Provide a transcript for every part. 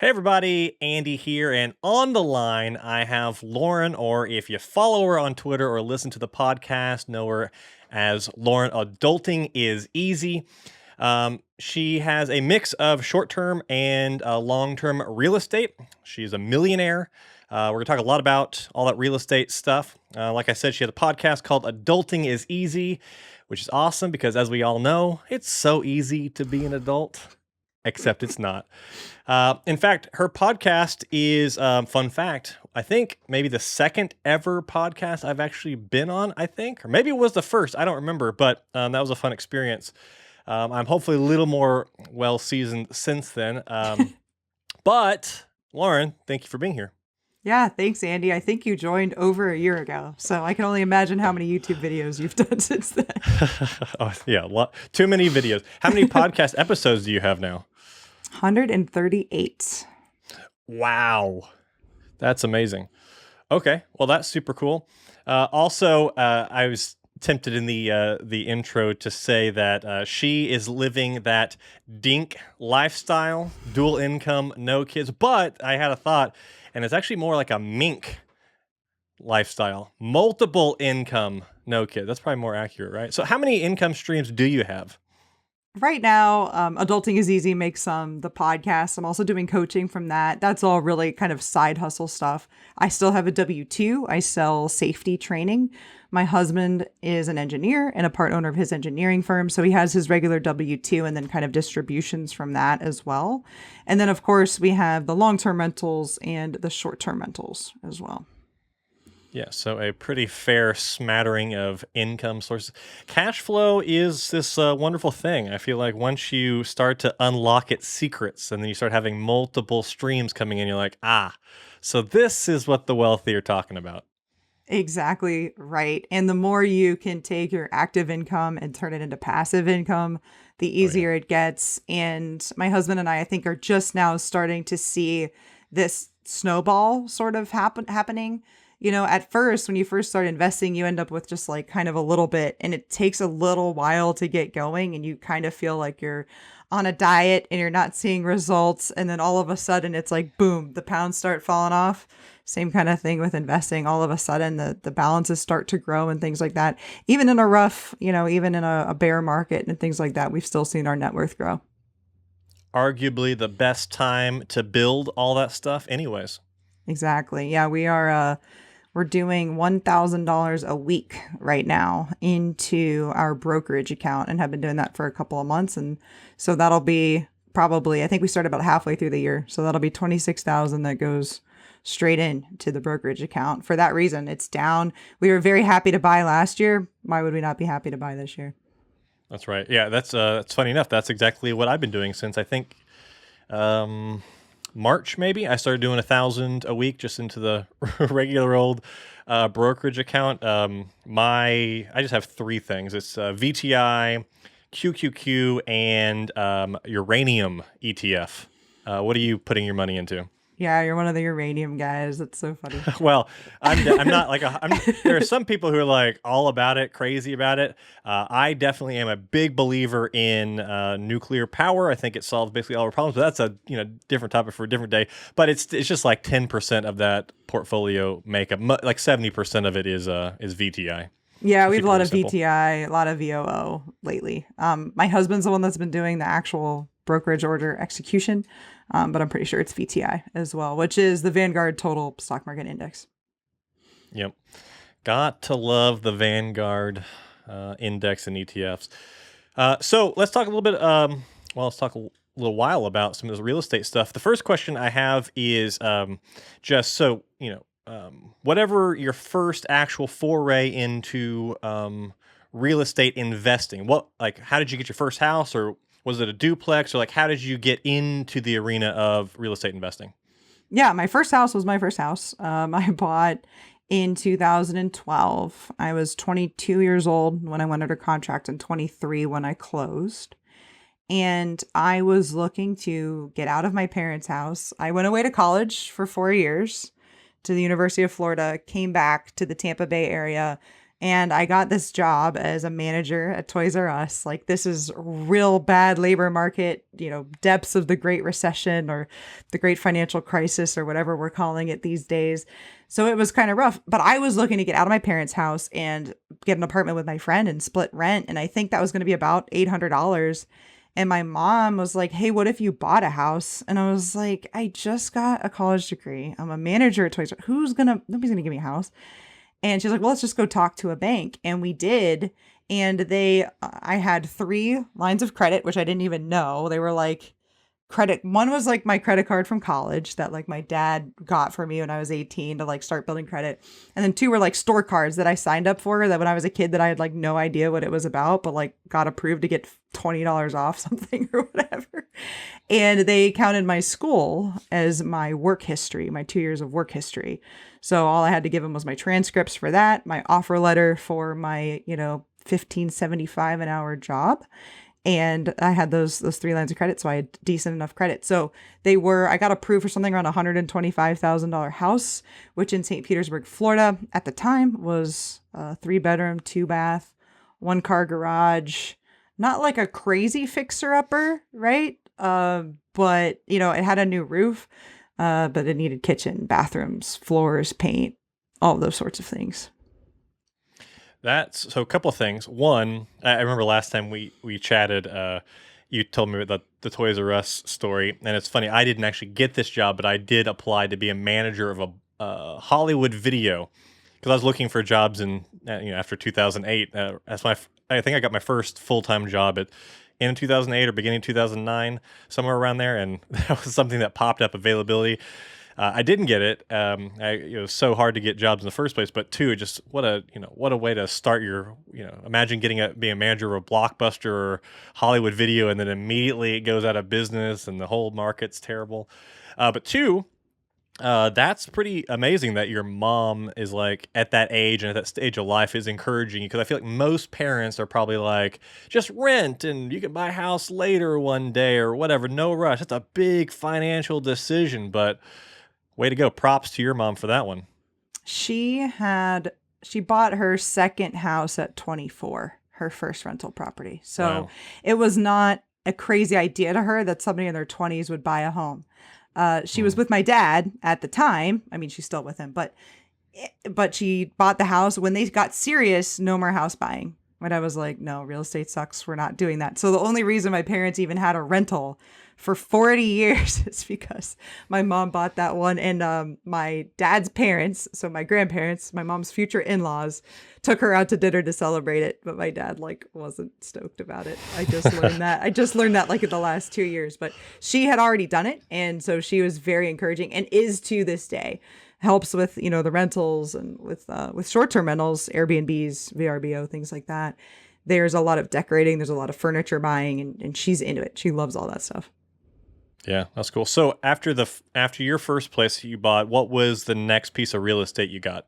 Hey everybody, Andy here, and on the line I have Lauren, or if you follow her on Twitter or listen to the podcast, know her as Lauren Adulting is Easy. She has a mix of short-term and long-term real estate. She's a millionaire. We're going to talk a lot about all that real estate stuff. Like I said, she has a podcast called Adulting is Easy, which is awesome because, as we all know, it's so easy to be an adult, except it's not. In fact, her podcast is, fun fact, I think maybe the second ever podcast I've actually been on, I think, or maybe it was the first. I don't remember, but that was a fun experience. I'm hopefully a little more well seasoned since then. But Lauren, thank you for being here. Yeah, thanks, Andy. I think you joined over a year ago, so I can only imagine how many YouTube videos you've done since then. Oh, yeah, too many videos. How many podcast episodes do you have now? 138. Wow. That's amazing. Okay, well, that's super cool. Also, I was tempted in the intro to say that she is living that dink lifestyle, dual income, no kids. But I had a thought, and it's actually more like a mink lifestyle, multiple income, no kids. That's probably more accurate, right? So, how many income streams do you have? Right now, Adulting is Easy makes the podcast. I'm also doing coaching from that. That's all really kind of side hustle stuff. I still have a W-2. I sell safety training. My husband is an engineer and a part owner of his engineering firm. So he has his regular W-2 and then kind of distributions from that as well. And then, of course, we have the long-term rentals and the short-term rentals as well. Yeah, so a pretty fair smattering of income sources. Cash flow is this wonderful thing. I feel like once you start to unlock its secrets and then you start having multiple streams coming in, you're like, so this is what the wealthy are talking about. Exactly right. And the more you can take your active income and turn it into passive income, the easier it gets. And my husband and I think, are just now starting to see this snowball sort of happening. You know, at first, when you first start investing, you end up with just like kind of a little bit, and it takes a little while to get going, and you kind of feel like you're on a diet and you're not seeing results. And then all of a sudden, it's like, boom, the pounds start falling off. Same kind of thing with investing. All of a sudden, the balances start to grow and things like that. Even in a rough, even in a bear market and things like that, we've still seen our net worth grow. Arguably the best time to build all that stuff anyways. Exactly. Yeah, we're doing $1,000 a week right now into our brokerage account and have been doing that for a couple of months. And so that'll be probably, I think we started about halfway through the year. So that'll be 26,000 that goes straight in to the brokerage account. For that reason, it's down. We were very happy to buy last year. Why would we not be happy to buy this year? That's right. Yeah, that's funny enough. That's exactly what I've been doing since I think March, maybe. I started doing 1,000 a week just into the regular old brokerage account. I just have three things. It's VTI, QQQ, and uranium ETF. What are you putting your money into? Yeah, you're one of the uranium guys. That's so funny. Well, I'm not like there are some people who are like all about it, crazy about it. I definitely am a big believer in nuclear power. I think it solves basically all our problems. But that's a different topic for a different day. But it's just like 10% of that portfolio makeup. Like 70% of it is VTI. Yeah, we have Keep a it lot really of simple. VTI, a lot of VOO lately. My husband's the one that's been doing the actual brokerage order execution, but I'm pretty sure it's VTI as well, which is the Vanguard Total Stock Market Index. Yep. Got to love the Vanguard index and ETFs. So let's talk a little bit. Let's talk a little while about some of this real estate stuff. The first question I have is just so whatever your first actual foray into real estate investing. How did you get your first house, or was it a duplex, or like how did you get into the arena of real estate investing? Yeah, my first house was my first house. I bought in 2012. I was 22 years old when I went under contract and 23 when I closed. And I was looking to get out of my parents' house. I went away to college for 4 years to the University of Florida, came back to the Tampa Bay area, And I got this job as a manager at Toys R Us. Like, this is real bad labor market, depths of the Great Recession or the Great Financial Crisis or whatever we're calling it these days. So it was kind of rough, but I was looking to get out of my parents' house and get an apartment with my friend and split rent. And I think that was going to be about $800. And my mom was like, hey, what if you bought a house? And I was like, I just got a college degree. I'm a manager at Toys R Us. Nobody's going to give me a house. And she's like, well, let's just go talk to a bank. And we did. And I had 3 lines of credit, which I didn't even know. They were like credit. One was like my credit card from college that like my dad got for me when I was 18 to like start building credit. And then 2 were like store cards that I signed up for that when I was a kid that I had like no idea what it was about, but like got approved to get $20 off something or whatever. And they counted my school as my work history, my 2 years of work history. So all I had to give them was my transcripts for that, my offer letter for my, $15.75 an hour job. And I had those 3 lines of credit, so I had decent enough credit. So I got approved for something around $125,000 house, which in St. Petersburg, Florida at the time was a 3-bedroom, 2-bath, 1-car garage, not like a crazy fixer-upper, right? But, it had a new roof, but it needed kitchen, bathrooms, floors, paint, all those sorts of things. So a couple of things. One, I remember last time we chatted, you told me about the Toys R Us story, and it's funny, I didn't actually get this job, but I did apply to be a manager of a Hollywood video because I was looking for jobs after 2008. I think I got my first full-time job in 2008 or beginning 2009, somewhere around there, and that was something that popped up, availability. I didn't get it. It was so hard to get jobs in the first place. But 2, just what a way to start your, imagine being a manager of a Blockbuster or Hollywood Video, and then immediately it goes out of business and the whole market's terrible. But 2, that's pretty amazing that your mom is like at that age and at that stage of life is encouraging you, because I feel like most parents are probably like, just rent and you can buy a house later one day or whatever. No rush. That's a big financial decision, but way to go. Props to your mom for that one. She bought her second house at 24, her first rental property. So wow. It was not a crazy idea to her that somebody in their 20s would buy a home. She was with my dad at the time. I mean, she's still with him, but she bought the house when they got serious. No more house buying. My dad was like, no, real estate sucks. We're not doing that. So the only reason my parents even had a rental for 40 years is because my mom bought that one. And my dad's parents, so my grandparents, my mom's future in-laws, took her out to dinner to celebrate it. But my dad wasn't stoked about it. I just learned that. In the last 2 years. But she had already done it. And so she was very encouraging and is to this day. Helps with, the rentals and with short-term rentals, Airbnbs, VRBO, things like that. There's a lot of decorating. There's a lot of furniture buying, and she's into it. She loves all that stuff. Yeah, that's cool. So after your first place you bought, what was the next piece of real estate you got?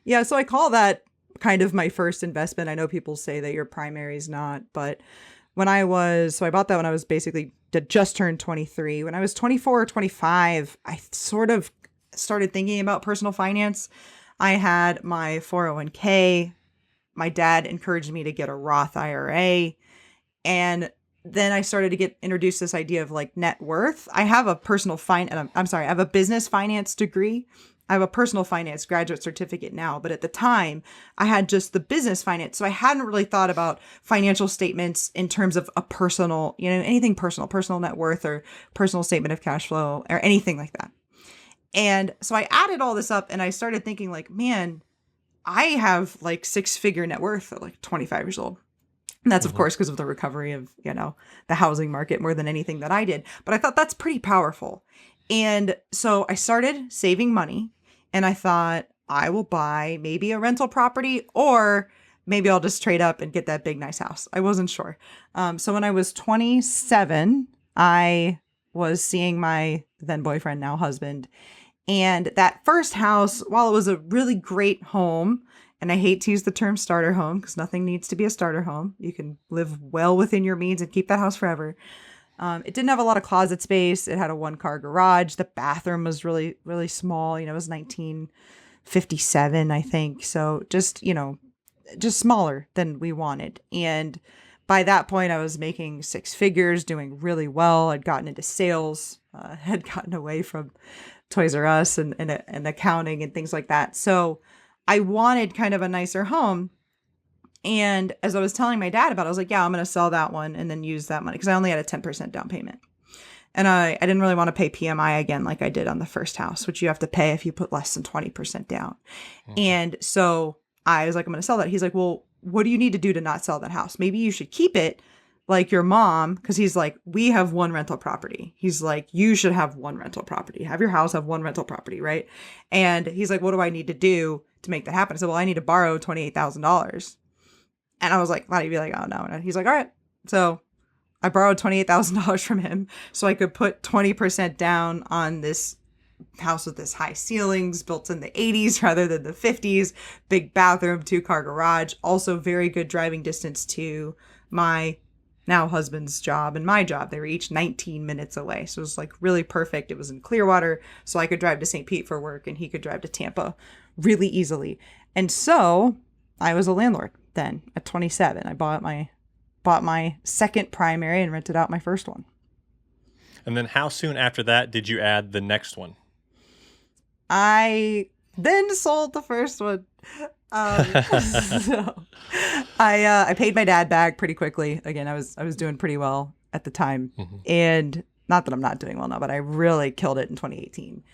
Yeah, so I call that kind of my first investment. I know people say that your primary is not, but I bought that when I was basically just turned 23. When I was 24 or 25, I sort of started thinking about personal finance. I had my 401k. My dad encouraged me to get a Roth IRA. And then I started to get introduced to this idea of like net worth. I have a I have a business finance degree. I have a personal finance graduate certificate now, but at the time I had just the business finance. So I hadn't really thought about financial statements in terms of a personal, anything personal net worth or personal statement of cash flow or anything like that. And so I added all this up and I started thinking like, man, I have like 6-figure net worth at like 25 years old. And that's, of course, because of the recovery of, the housing market more than anything that I did. But I thought that's pretty powerful. And so I started saving money and I thought I will buy maybe a rental property or maybe I'll just trade up and get that big, nice house. I wasn't sure. So when I was 27, I was seeing my then boyfriend, now husband. And that first house, while it was a really great home, and I hate to use the term starter home because nothing needs to be a starter home. You can live well within your means and keep that house forever. It didn't have a lot of closet space. It had a 1-car garage. The bathroom was really, really small. It was 1957, I think. So just, just smaller than we wanted. And by that point, I was making six figures, doing really well. I'd gotten into sales, had gotten away from Toys R Us and accounting and things like that. So I wanted kind of a nicer home. And as I was telling my dad about it, I was like, yeah, I'm going to sell that one and then use that money because I only had a 10% down payment. And I didn't really want to pay PMI again like I did on the first house, which you have to pay if you put less than 20% down. And so I was like, I'm going to sell that. He's like, well, what do you need to do to not sell that house? Maybe you should keep it like your mom. Because he's like, we have one rental property. He's like, you should have one rental property. Have your house have one rental property, right? And he's like, what do I need to do to make that happen? I said, well, I need to borrow $28,000. And I was like, thought he'd be like, oh, no. And he's like, all right. So I borrowed $28,000 from him so I could put 20% down on this house with this high ceilings, built in the 80s rather than the 50s, big bathroom, 2-car garage, also very good driving distance to my now husband's job and my job. They were each 19 minutes away. So it was like really perfect. It was in Clearwater, so I could drive to St. Pete for work and he could drive to Tampa really easily. And so I was a landlord then at 27. I bought my second primary and rented out my first one. And then how soon after that did you add the next one? I then sold the first one. So I paid my dad back pretty quickly. Again, I was doing pretty well at the time. And not that I'm not doing well now, but I really killed it in 2018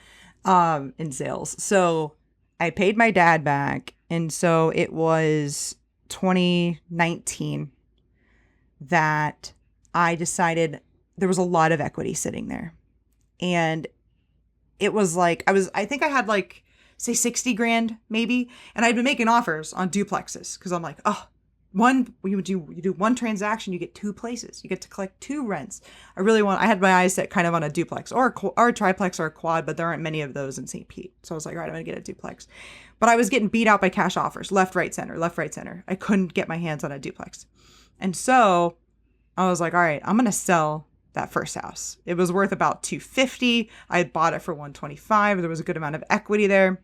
in sales. So I paid my dad back. And so it was 2019 that I decided there was a lot of equity sitting there. And it was like, I think I had like, say 60 grand maybe. And I'd been making offers on duplexes because I'm like, oh, you do one transaction, you get two places. You get to collect two rents. I had my eyes set kind of on a duplex or a triplex or a quad, but there aren't many of those in St. Pete. So I was like, all right, I'm going to get a duplex. But I was getting beat out by cash offers, left, right, center. I couldn't get my hands on a duplex. And so I was like, all right, I'm going to sell that first house. It was worth about $250. I had bought it for $125. There was a good amount of equity there.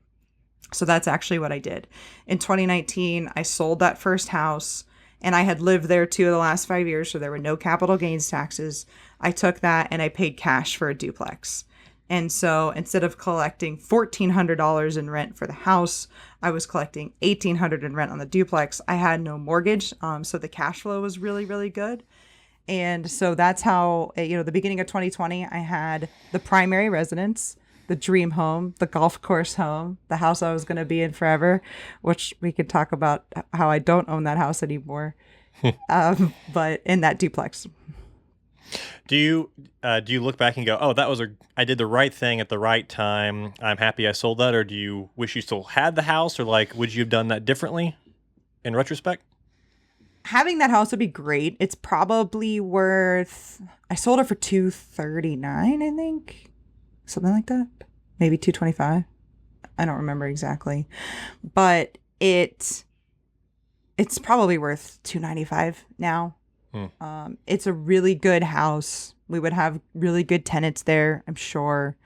So that's actually what I did. In 2019, I sold that first house and I had lived there 2 of the last 5 years. So there were no capital gains taxes. I took that and I paid cash for a duplex. And so instead of collecting $1,400 in rent for the house, I was collecting $1,800 in rent on the duplex. I had no mortgage. So the cash flow was really, really good. And so that's how, the beginning of 2020, I had the primary residence, the dream home, the golf course home, the house I was going to be in forever, which we could talk about how I don't own that house anymore, but in that duplex. Do you look back and go, oh, I did the right thing at the right time. I'm happy I sold that. Or do you wish you still had the house, or like, would you have done that differently in retrospect? Having that house would be great. It's probably worth, I sold it for $239, I think. Something like that. Maybe $225. I don't remember exactly. But it's probably worth $295 now. It's a really good house. We would have really good tenants there, I'm sure.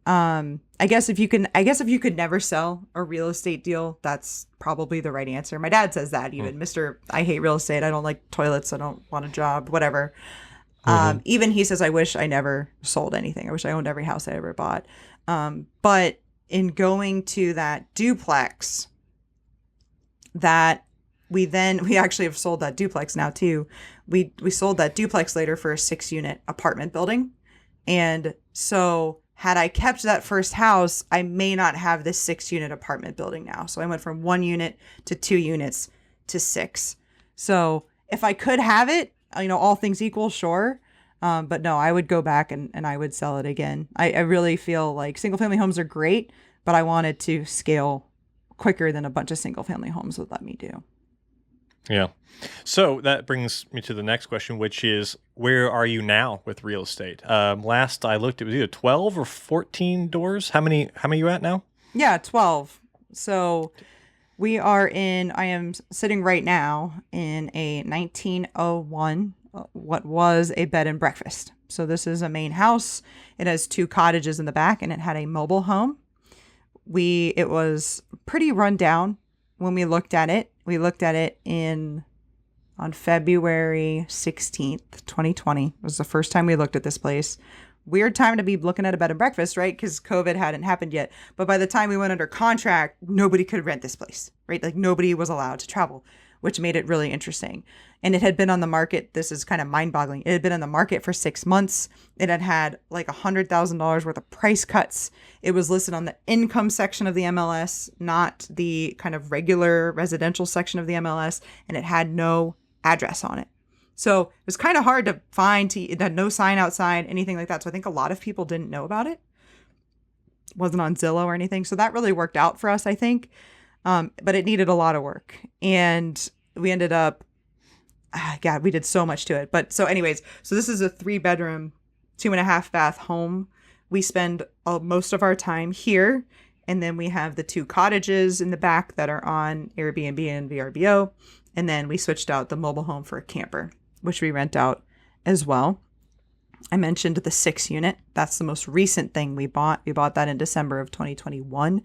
I guess if you could never sell a real estate deal, that's probably the right answer. My dad says that even. Mr. I hate real estate. I don't like toilets. I don't want a job, whatever. Even he says, I wish I never sold anything. I wish I owned every house I ever bought. But in going to that duplex that we actually have sold that duplex now too. We sold that duplex later for a 6-unit apartment building. And so had I kept that first house, I may not have this 6-unit apartment building now. So I went from 1 unit to 2 units to 6. So if I could have it, all things equal, sure. But no, I would go back and I would sell it again. I really feel like single family homes are great, but I wanted to scale quicker than a bunch of single family homes would let me do. Yeah. So that brings me to the next question, which is, where are you now with real estate? Last I looked, it was either 12 or 14 doors. How many are you at now? Yeah, 12. So I am sitting right now in a 1901, what was a bed and breakfast. So this is a main house. It has 2 cottages in the back and it had a mobile home. It was pretty run down when we looked at it. We looked at it on February 16th, 2020. It was the first time we looked at this place. Weird time to be looking at a bed and breakfast, right? Because COVID hadn't happened yet. But by the time we went under contract, nobody could rent this place, right? Like nobody was allowed to travel, which made it really interesting. And it had been on the market. This is kind of mind boggling. It had been on the market for 6 months. It had had like $100,000 worth of price cuts. It was listed on the income section of the MLS, not the kind of regular residential section of the MLS. And it had no address on it. So it was kind of hard to find. It had no sign outside, anything like that. So I think a lot of people didn't know about it. It wasn't on Zillow or anything. So that really worked out for us, I think. But it needed a lot of work. And we ended up, God, we did so much to it. But so anyways, so this is a 3-bedroom, 2.5 bath home. We spend most of our time here. And then we have the 2 cottages in the back that are on Airbnb and VRBO. And then we switched out the mobile home for a camper, which we rent out as well. I mentioned the 6 unit. That's the most recent thing we bought. We bought that in December of 2021.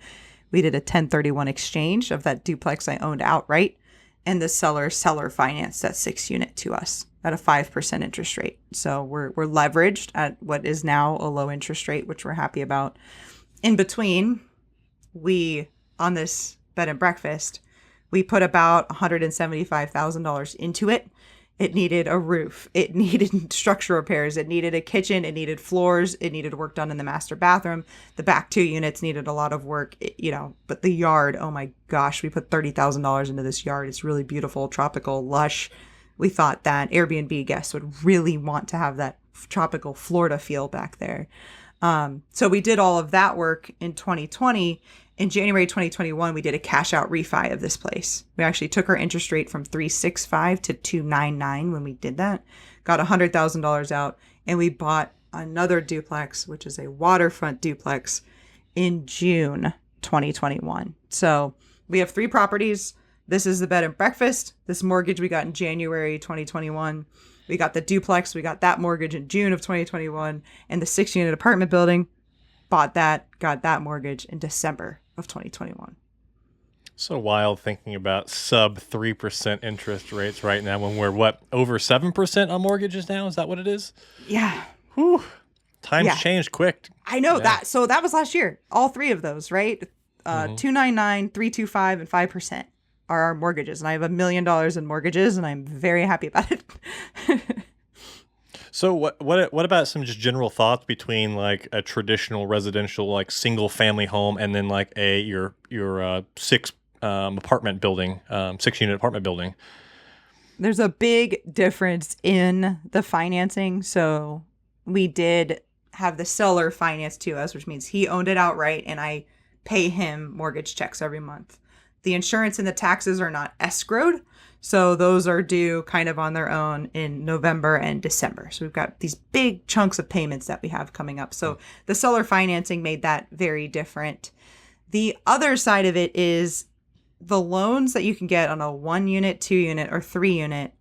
We did a 1031 exchange of that duplex I owned outright. And the seller financed that 6 unit to us at a 5% interest rate. So we're leveraged at what is now a low interest rate, which we're happy about. In between, on this bed and breakfast, we put about $175,000 into it. It needed a roof. It needed structural repairs. It needed a kitchen. It needed floors. It needed work done in the master bathroom. The back 2 units needed a lot of work, but the yard, oh my gosh, we put $30,000 into this yard. It's really beautiful, tropical, lush. We thought that Airbnb guests would really want to have that tropical Florida feel back there. So we did all of that work in 2020. In January 2021, we did a cash out refi of this place. We actually took our interest rate from 3.65 to 2.99 when we did that, got $100,000 out, and we bought another duplex, which is a waterfront duplex, in June 2021. So we have 3 properties. This is the bed and breakfast. This mortgage we got in January 2021. We got the duplex. We got that mortgage in June of 2021. And the 6-unit apartment building, bought that, got that mortgage in December of 2021. So wild thinking about sub 3% interest rates right now when we're over 7% on mortgages now? Is that what it is? Yeah. Whew. Times changed quick. I know that. So that was last year. All 3 of those, right? 2.99, 3.25, and 5% are our mortgages. And I have $1 million in mortgages, and I'm very happy about it. So what about some just general thoughts between like a traditional residential like single family home and then like your 6 apartment building, 6-unit apartment building? There's a big difference in the financing. So we did have the seller finance to us, which means he owned it outright and I pay him mortgage checks every month. The insurance and the taxes are not escrowed. So those are due kind of on their own in November and December. So we've got these big chunks of payments that we have coming up. So the seller financing made that very different. The other side of it is the loans that you can get on a 1-unit, 2-unit, or 3-unit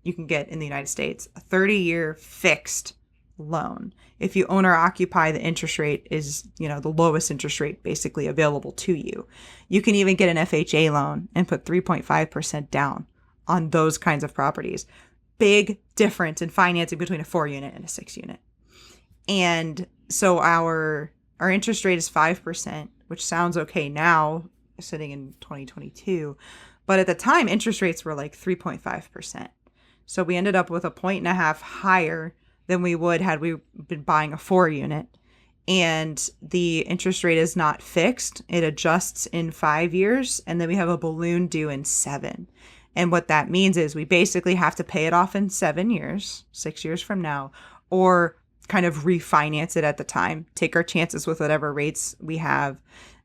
you can get in the United States, a 30-year fixed loan. If you own or occupy, the interest rate is, the lowest interest rate basically available to you. You can even get an FHA loan and put 3.5% down on those kinds of properties. Big difference in financing between a 4-unit and a 6-unit. And so our interest rate is 5%, which sounds okay now, sitting in 2022. But at the time, interest rates were like 3.5%. So we ended up with a 1.5 higher than we would had we been buying a 4-unit. And the interest rate is not fixed. It adjusts in 5 years, and then we have a balloon due in 7. And what that means is we basically have to pay it off in 7 years, 6 years from now, or kind of refinance it at the time, take our chances with whatever rates we have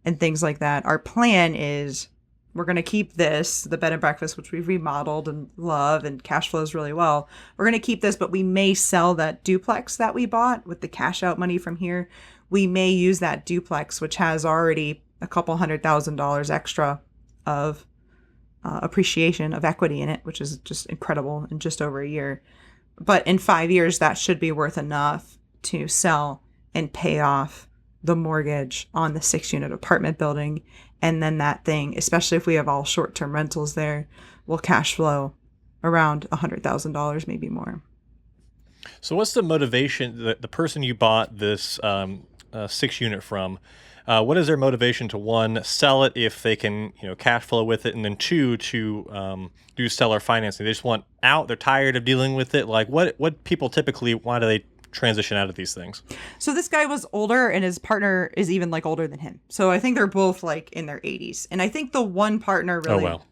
and things like that. Our plan is we're going to keep the bed and breakfast, which we've remodeled and love and cash flows really well. We're going to keep this, but we may sell that duplex that we bought with the cash out money from here. We may use that duplex, which has already a couple $100,000 extra of appreciation of equity in it, which is just incredible in just over a year. But in 5 years, that should be worth enough to sell and pay off the mortgage on the 6-unit apartment building. And then that thing, especially if we have all short-term rentals there, will cash flow around $100,000, maybe more. So what's the motivation, the person you bought this 6-unit from, what is their motivation to, one, sell it if they can, cash flow with it, and then two, to do seller financing? They just want out. They're tired of dealing with it. Like what people typically, why do they transition out of these things? So this guy was older, and his partner is even like older than him. So I think they're both like in their 80s. And I think the one partner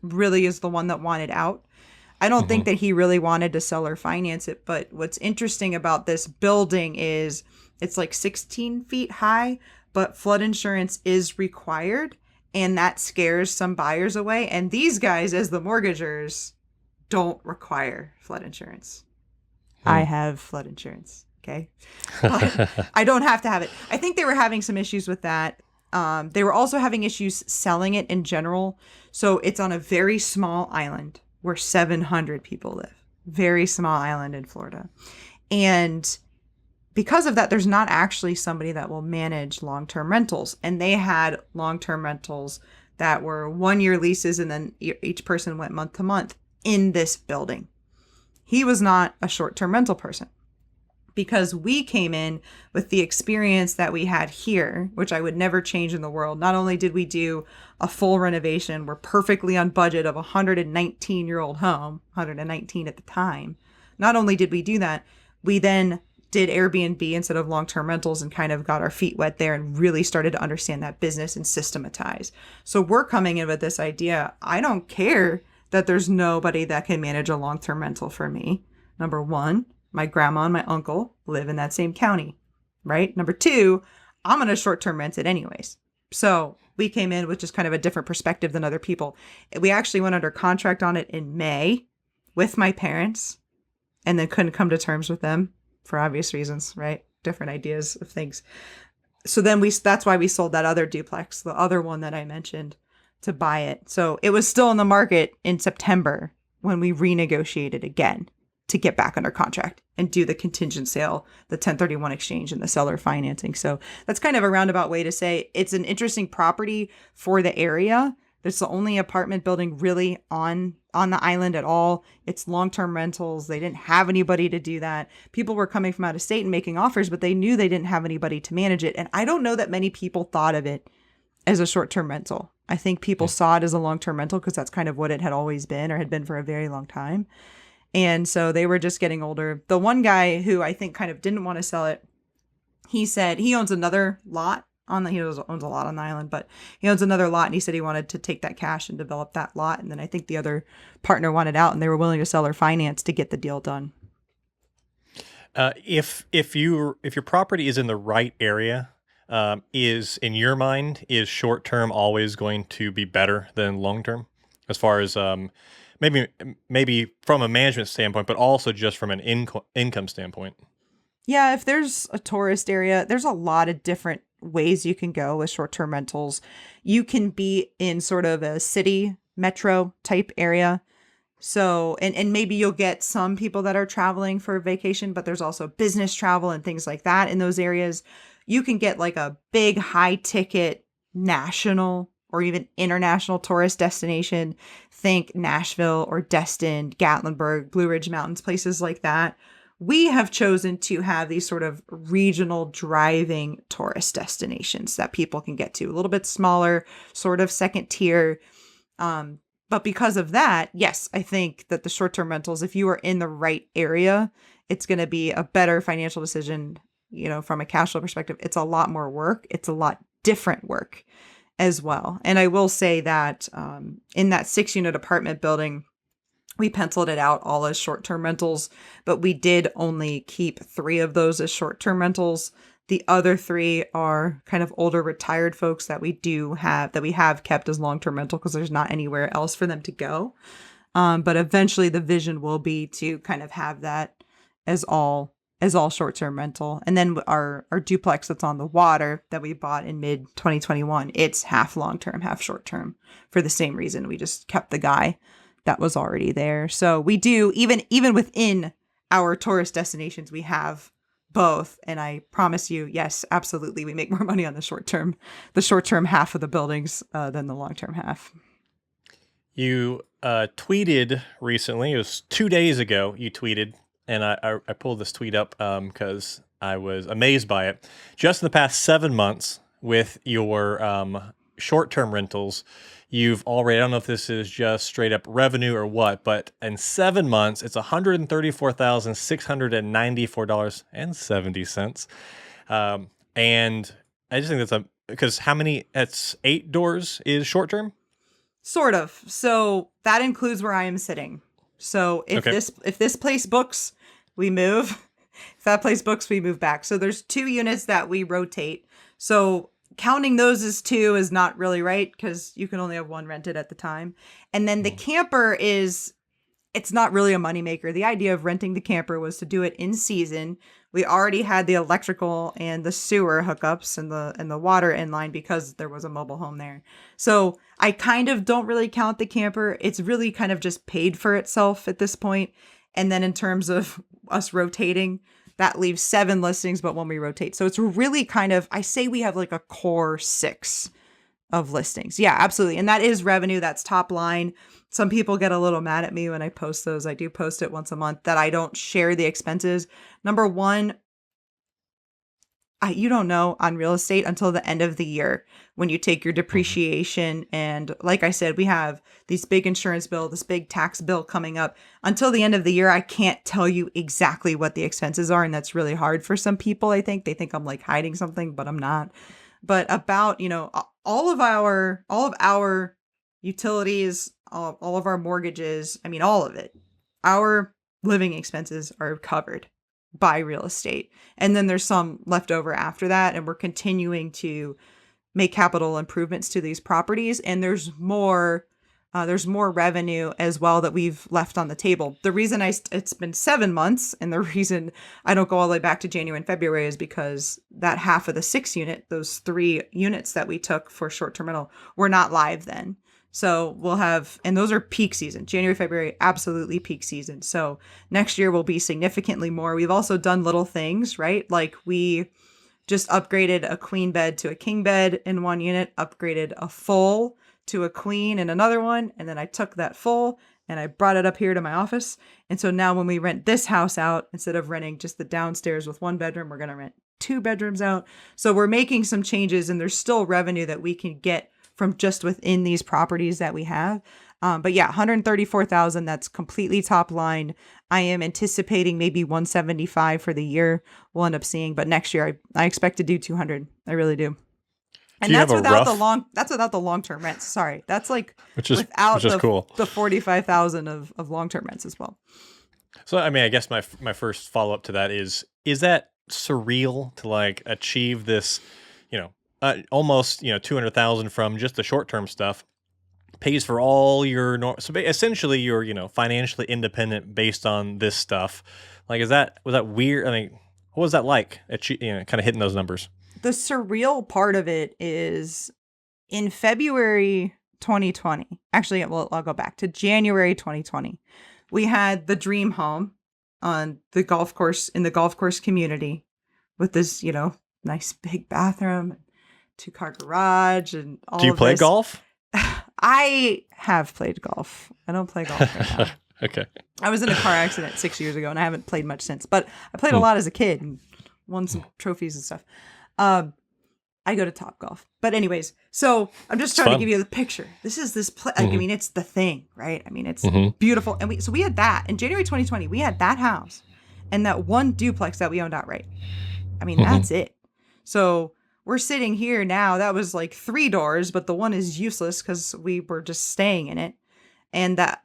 really is the one that wanted out. I don't think that he really wanted to sell or finance it. But what's interesting about this building is it's like 16 feet high, but flood insurance is required. And that scares some buyers away. And these guys, as the mortgagers, don't require flood insurance. I have flood insurance. Okay. But I don't have to have it. I think they were having some issues with that. They were also having issues selling it in general. So it's on a very small island where 700 people live. Very small island in Florida. And because of that, there's not actually somebody that will manage long-term rentals. And they had long-term rentals that were 1-year leases, and then each person went month to month in this building. He was not a short-term rental person, because we came in with the experience that we had here, which I would never change in the world. Not only did we do a full renovation, we're perfectly on budget of a 119-year-old home, 119 at the time. Not only did we do that, we then did Airbnb instead of long-term rentals and kind of got our feet wet there and really started to understand that business and systematize. So we're coming in with this idea. I don't care that there's nobody that can manage a long-term rental for me. Number one, my grandma and my uncle live in that same county, right? Number two, I'm going to short-term rent it anyways. So we came in with just kind of a different perspective than other people. We actually went under contract on it in May with my parents, and then couldn't come to terms with them for obvious reasons, right? Different ideas of things. So then that's why we sold that other duplex, the other one that I mentioned, to buy it. So it was still in the market in September when we renegotiated again to get back under contract and do the contingent sale, the 1031 exchange, and the seller financing. So that's kind of a roundabout way to say it's an interesting property for the area. It's the only apartment building really on the island at all. It's long-term rentals. They didn't have anybody to do that. People were coming from out of state and making offers, but they knew they didn't have anybody to manage it. And I don't know that many people thought of it as a short-term rental. I think people saw it as a long-term rental because that's kind of what it had always been, or had been for a very long time. And so they were just getting older. The one guy who I think kind of didn't want to sell it, he said he owns another lot he owns a lot on the island, but he owns another lot, and he said he wanted to take that cash and develop that lot. And then I think the other partner wanted out, and they were willing to sell or finance to get the deal done. If your property is in the right area, is in your mind, is short term always going to be better than long term, as far as maybe from a management standpoint, but also just from an income standpoint? Yeah, if there's a tourist area, there's a lot of different ways you can go with short-term rentals. You can be in sort of a city metro type area. So, and maybe you'll get some people that are traveling for vacation, but there's also business travel and things like that in those areas. You can get like a big high ticket national or even international tourist destination. Think Nashville or Destin, Gatlinburg, Blue Ridge Mountains, places like that. We have chosen to have these sort of regional driving tourist destinations that people can get to, a little bit smaller, sort of second tier. But because of that, yes, I think that the short-term rentals, if you are in the right area, it's going to be a better financial decision, from a cash flow perspective. It's a lot more work. It's a lot different work as well. And I will say that in that 6-unit apartment building, we penciled it out all as short-term rentals, but we did only keep 3 of those as short-term rentals. The other 3 are kind of older retired folks that we have kept as long-term rental because there's not anywhere else for them to go. But eventually the vision will be to kind of have that as all short-term rental. And then our duplex that's on the water that we bought in mid 2021, it's half long-term, half short-term for the same reason. We just kept the guy that was already there. So we do, even within our tourist destinations, we have both. And I promise you, yes, absolutely, we make more money on the short term half of the buildings than the long term half. You tweeted recently, it was 2 days ago, you tweeted, and I pulled this tweet up because I was amazed by it. Just in the past 7 months with your short-term rentals, you've already, I don't know if this is just straight up revenue or what, but in 7 months, it's $134,694.70. And I just think that's because how many, that's 8 doors is short-term? Sort of. So that includes where I am sitting. So if Okay. if this place books, we move. If that place books, we move back. So there's 2 units that we rotate. So counting those as 2 is not really right because you can only have 1 rented at the time. And then the camper it's not really a moneymaker. The idea of renting the camper was to do it in season. We already had the electrical and the sewer hookups and the water in line because there was a mobile home there. So I kind of don't really count the camper. It's really kind of just paid for itself at this point. And then in terms of us rotating, that leaves 7 listings, but when we rotate. So it's really kind of, I say we have like a core 6 of listings. Yeah, absolutely. And that is revenue. That's top line. Some people get a little mad at me when I post those. I do post it once a month that I don't share the expenses. Number one, you don't know on real estate until the end of the year when you take your depreciation. And like I said, we have these big insurance bill, this big tax bill coming up. Until the end of the year, I can't tell you exactly what the expenses are. And that's really hard for some people, I think. They think I'm like hiding something, but I'm not. But about, all of our utilities, all of our mortgages, I mean, all of it, our living expenses are covered by real estate. And then there's some left over after that. And we're continuing to make capital improvements to these properties. And there's more revenue as well that we've left on the table. The reason it's been 7 months and the reason I don't go all the way back to January and February is because that half of the 6 unit, those 3 units that we took for short-term rental were not live then. So we'll have, and those are peak season, January, February, absolutely peak season. So next year will be significantly more. We've also done little things, right? Like we just upgraded a queen bed to a king bed in 1 unit, upgraded a full to a queen in another one. And then I took that full and I brought it up here to my office. And so now when we rent this house out, instead of renting just the downstairs with 1 bedroom, we're going to rent 2 bedrooms out. So we're making some changes and there's still revenue that we can get from just within these properties that we have. But yeah, 134,000, that's completely top line. I am anticipating maybe 175 for the year we'll end up seeing, but next year I expect to do 200. I really do. And that's without the long-term rents. Sorry. That's like without cool. The 45,000 of long-term rents as well. So, I mean, I guess my first follow-up to that is that surreal to like achieve this, almost, 200,000 from just the short-term stuff, pays for all your, so essentially you're, financially independent based on this stuff. Like, was that weird? I mean, what was that like, kind of hitting those numbers? The surreal part of it is in February 2020, actually, well, I'll go back to January 2020. We had the dream home on the golf course in the golf course community with this, nice big bathroom, 2-car garage and all of this. Do you play golf? I have played golf. I don't play golf right now. Okay. I was in a car accident 6 years ago and I haven't played much since, but I played a lot as a kid and won some trophies and stuff. I go to Topgolf, but anyways, so I'm just trying to give you the picture. This is this place. I mean, it's the thing, right? I mean, it's beautiful. And we had that in January 2020, we had that house and that 1 duplex that we owned outright. I mean, that's it. So we're sitting here now. That was like 3 doors, but the one is useless because we were just staying in it. And that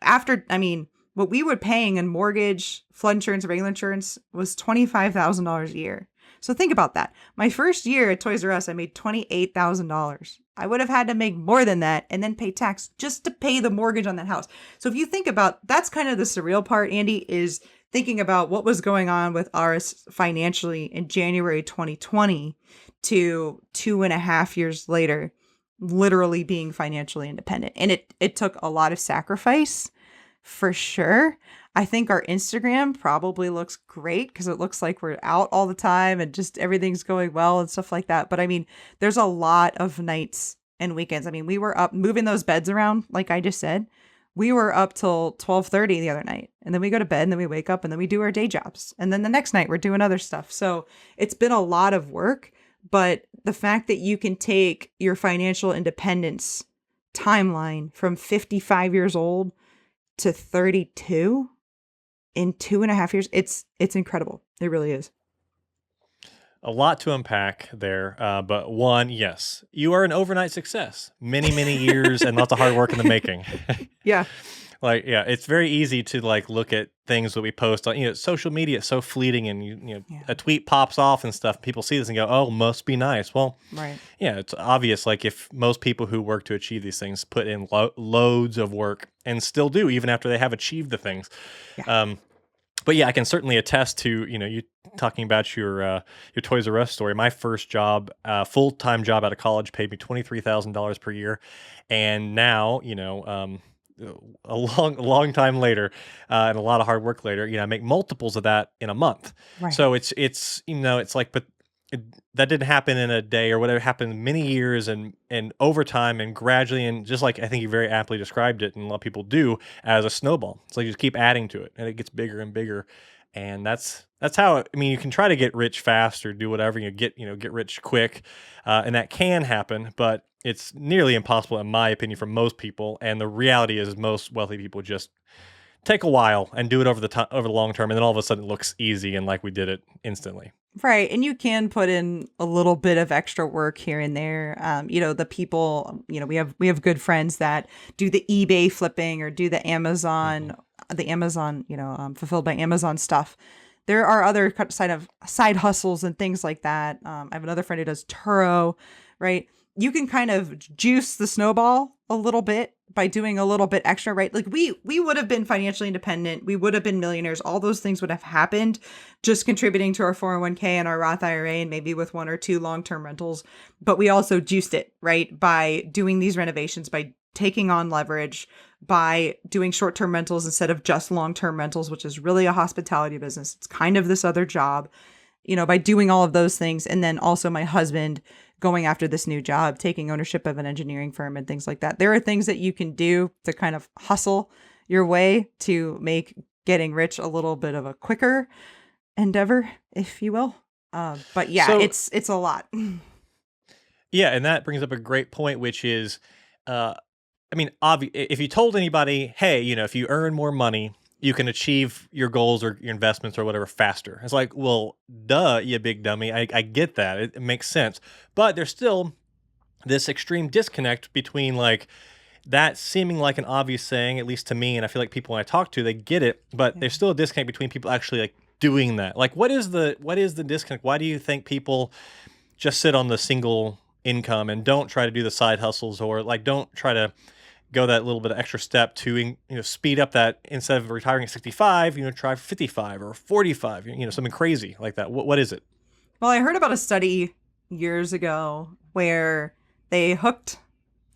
what we were paying in mortgage, flood insurance, regular insurance was $25,000 a year. So think about that. My first year at Toys R Us, I made $28,000. I would have had to make more than that and then pay tax just to pay the mortgage on that house. So if you think about, that's kind of the surreal part, Andy, is thinking about what was going on with us financially in January 2020 to 2.5 years later, literally being financially independent. And it took a lot of sacrifice for sure. I think our Instagram probably looks great because it looks like we're out all the time and just everything's going well and stuff like that. But I mean, there's a lot of nights and weekends. I mean, we were up moving those beds around, like I just said. We were up till 12:30 the other night. And then we go to bed and then we wake up and then we do our day jobs. And then the next night we're doing other stuff. So it's been a lot of work, but the fact that you can take your financial independence timeline from 55 years old to 32 in 2.5 years, it's incredible. It really is. A lot to unpack there, but one, yes, you are an overnight success. Many, many years and lots of hard work in the making. Yeah. Like, yeah, it's very easy to like look at things that we post on, social media. It's so fleeting, and Yeah. a tweet pops off and stuff. People see this and go, "Oh, must be nice." Well, Right. yeah, it's obvious. Like if most people who work to achieve these things put in loads of work and still do, even after they have achieved the things. Yeah. But yeah, I can certainly attest to you talking about your Toys R Us story. My first job, full time job out of college, paid me $23,000 per year, and now a long time later, and a lot of hard work later, I make multiples of that in a month. Right. So it's it's like, but that didn't happen in a day or whatever. It happened many years and over time and gradually, and just like I think you very aptly described it, and a lot of people do, as a snowball. It's like you just keep adding to it, and it gets bigger and bigger. And that's how you can try to get rich fast or do whatever, get rich quick, and that can happen, but it's nearly impossible in my opinion for most people. And the reality is most wealthy people just take a while and do it over the long term, and then all of a sudden it looks easy and like we did it instantly. Right. And you can put in a little bit of extra work here and there. The people, we have good friends that do the eBay flipping or do the Amazon, fulfilled by Amazon stuff. There are other side hustles and things like that. I have another friend who does Turo, right? You can kind of juice the snowball a little bit by doing a little bit extra, right? Like we would have been financially independent. We would have been millionaires. All those things would have happened just contributing to our 401k and our Roth IRA and maybe with 1 or 2 long-term rentals. But we also juiced it, right? By doing these renovations, by taking on leverage, by doing short-term rentals instead of just long-term rentals, which is really a hospitality business. It's kind of this other job, by doing all of those things. And then also my husband going after this new job, taking ownership of an engineering firm and things like that. There are things that you can do to kind of hustle your way to make getting rich a little bit of a quicker endeavor, if you will. But yeah, So it's a lot. yeah, and that brings up a great point, which is, if you told anybody, hey, if you earn more money, you can achieve your goals or your investments or whatever faster. It's like, well, duh, you big dummy. I get that. It makes sense. But there's still this extreme disconnect between like that seeming like an obvious saying, at least to me, and I feel like people when I talk to, they get it, but there's still a disconnect between people actually like doing that. Like what is the disconnect? Why do you think people just sit on the single income and don't try to do the side hustles, or like don't try to go that little bit of extra step to speed up that, instead of retiring at 65, try 55 or 45, something crazy like that? What is it? Well, I heard about a study years ago where they hooked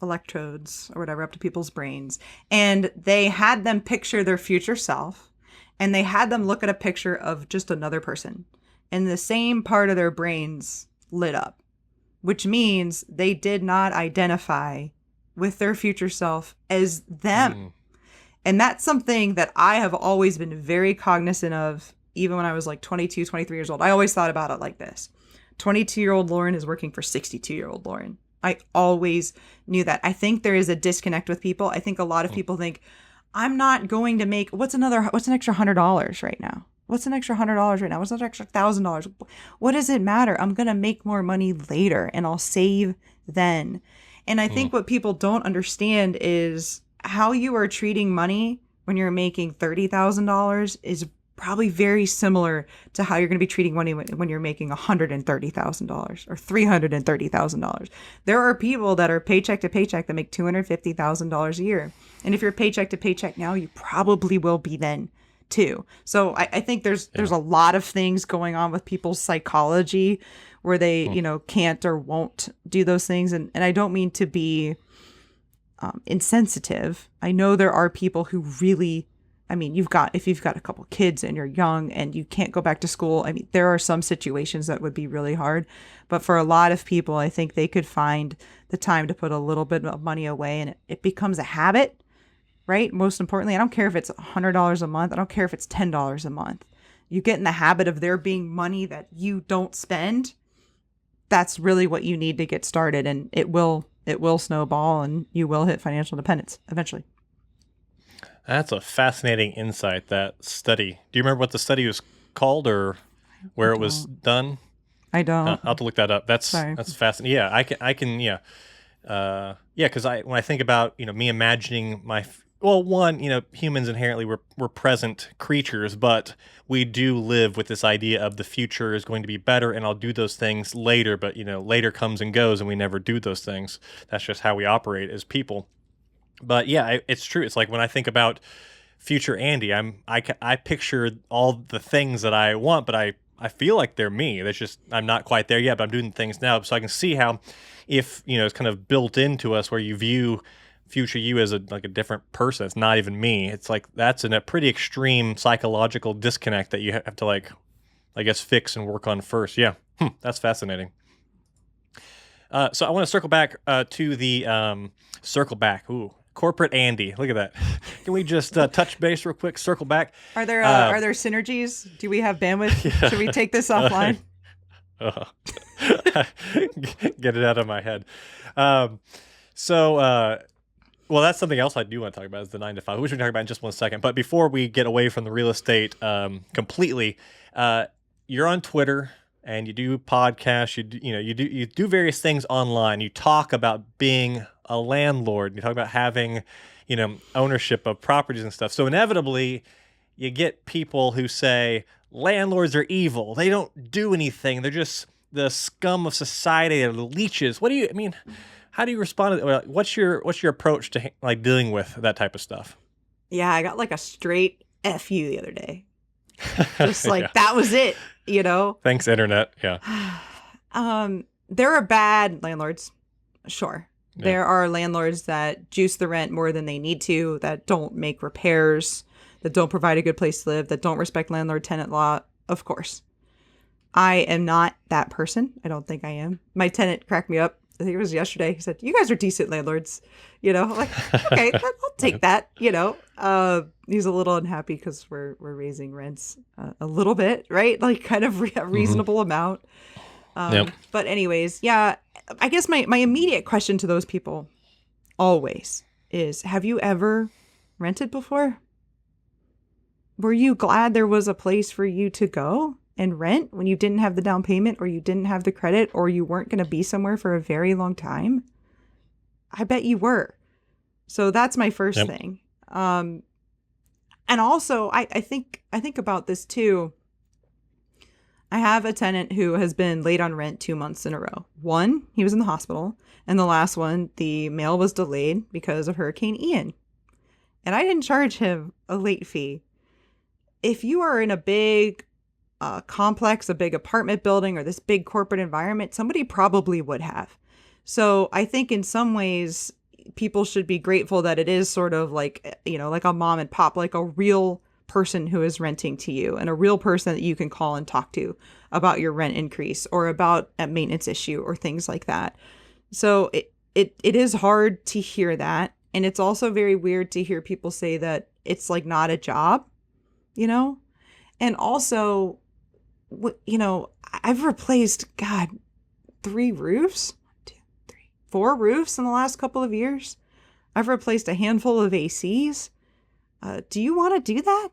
electrodes or whatever up to people's brains, and they had them picture their future self, and they had them look at a picture of just another person, and the same part of their brains lit up, which means they did not identify with their future self as them. And that's something that I have always been very cognizant of, even when I was like 22, 23 years old. I always thought about it like this. 22-year-old Lauren is working for 62-year-old Lauren. I always knew that. I think there is a disconnect with people. I think a lot of people think, I'm not going to make, what's an extra $100 right now? What's an extra $100 right now? What's an extra $1,000? What does it matter? I'm going to make more money later and I'll save then. And I think what people don't understand is how you are treating money when you're making $30,000 is probably very similar to how you're going to be treating money when you're making $130,000 or $330,000. There are people that are paycheck to paycheck that make $250,000 a year. And if you're paycheck to paycheck now, you probably will be then too. So I think there's a lot of things going on with people's psychology where they, can't or won't do those things. And I don't mean to be insensitive. I know there are people who really I mean, if you've got a couple kids and you're young and you can't go back to school, I mean, there are some situations that would be really hard. But for a lot of people, I think they could find the time to put a little bit of money away, and it becomes a habit, right? Most importantly, I don't care if it's $100 a month. I don't care if it's $10 a month. You get in the habit of there being money that you don't spend. That's really what you need to get started, and it will snowball, and you will hit financial independence eventually. That's a fascinating insight, that study. Do you remember what the study was called or where it was done? I don't. I'll have to look that up. That's fascinating. Yeah, I can. Yeah, because when I think about me imagining humans inherently we're present creatures, but we do live with this idea of the future is going to be better, and I'll do those things later. But later comes and goes, and we never do those things. That's just how we operate as people. But yeah, it's true. It's like when I think about future Andy, I picture all the things that I want, but I feel like they're me. That's just I'm not quite there yet, but I'm doing things now. So I can see how, if it's kind of built into us, where you view future you as a different person. It's not even me. It's like that's a pretty extreme psychological disconnect that you have to I guess fix and work on first. Yeah, that's fascinating. So I want to circle back to the circle back. Ooh. Corporate Andy, look at that. Can we just touch base real quick? Circle back. Are there synergies? Do we have bandwidth? Yeah. Should we take this offline? Get it out of my head. Well, that's something else I do want to talk about is the 9 to 5, which we're talking about in just one second. But before we get away from the real estate completely, you're on Twitter and you do podcasts. You do various things online. You talk about being a landlord. You talk about having, ownership of properties and stuff. So inevitably, you get people who say landlords are evil. They don't do anything. They're just the scum of society. They're the leeches. How do you respond to? What's your approach to dealing with that type of stuff? Yeah, I got a straight F you the other day. Just that was it. Thanks, internet. Yeah. There are bad landlords, sure. Yeah. There are landlords that juice the rent more than they need to, that don't make repairs, that don't provide a good place to live, that don't respect landlord-tenant law, of course. I am not that person. I don't think I am. My tenant cracked me up. I think it was yesterday. He said, "You guys are decent landlords." I'm like, okay, I'll take that. He's a little unhappy because we're raising rents a little bit, right? Kind of a reasonable amount. But anyways, yeah, I guess my immediate question to those people always is, have you ever rented before? Were you glad there was a place for you to go and rent when you didn't have the down payment, or you didn't have the credit, or you weren't going to be somewhere for a very long time? I bet you were. So that's my first thing. And also I think about this too. I have a tenant who has been late on rent 2 months in a row. One, he was in the hospital, and the last one, the mail was delayed because of Hurricane Ian. And I didn't charge him a late fee. If you are in a big complex, a big apartment building, or this big corporate environment, somebody probably would have. So I think in some ways, people should be grateful that it is sort of like a mom and pop, like a real person who is renting to you, and a real person that you can call and talk to about your rent increase or about a maintenance issue or things like that. So it is hard to hear that. And it's also very weird to hear people say that it's not a job, and also, I've replaced, 3 roofs, 1, 2, 3, 4 roofs in the last couple of years. I've replaced a handful of ACs. Do you want to do that?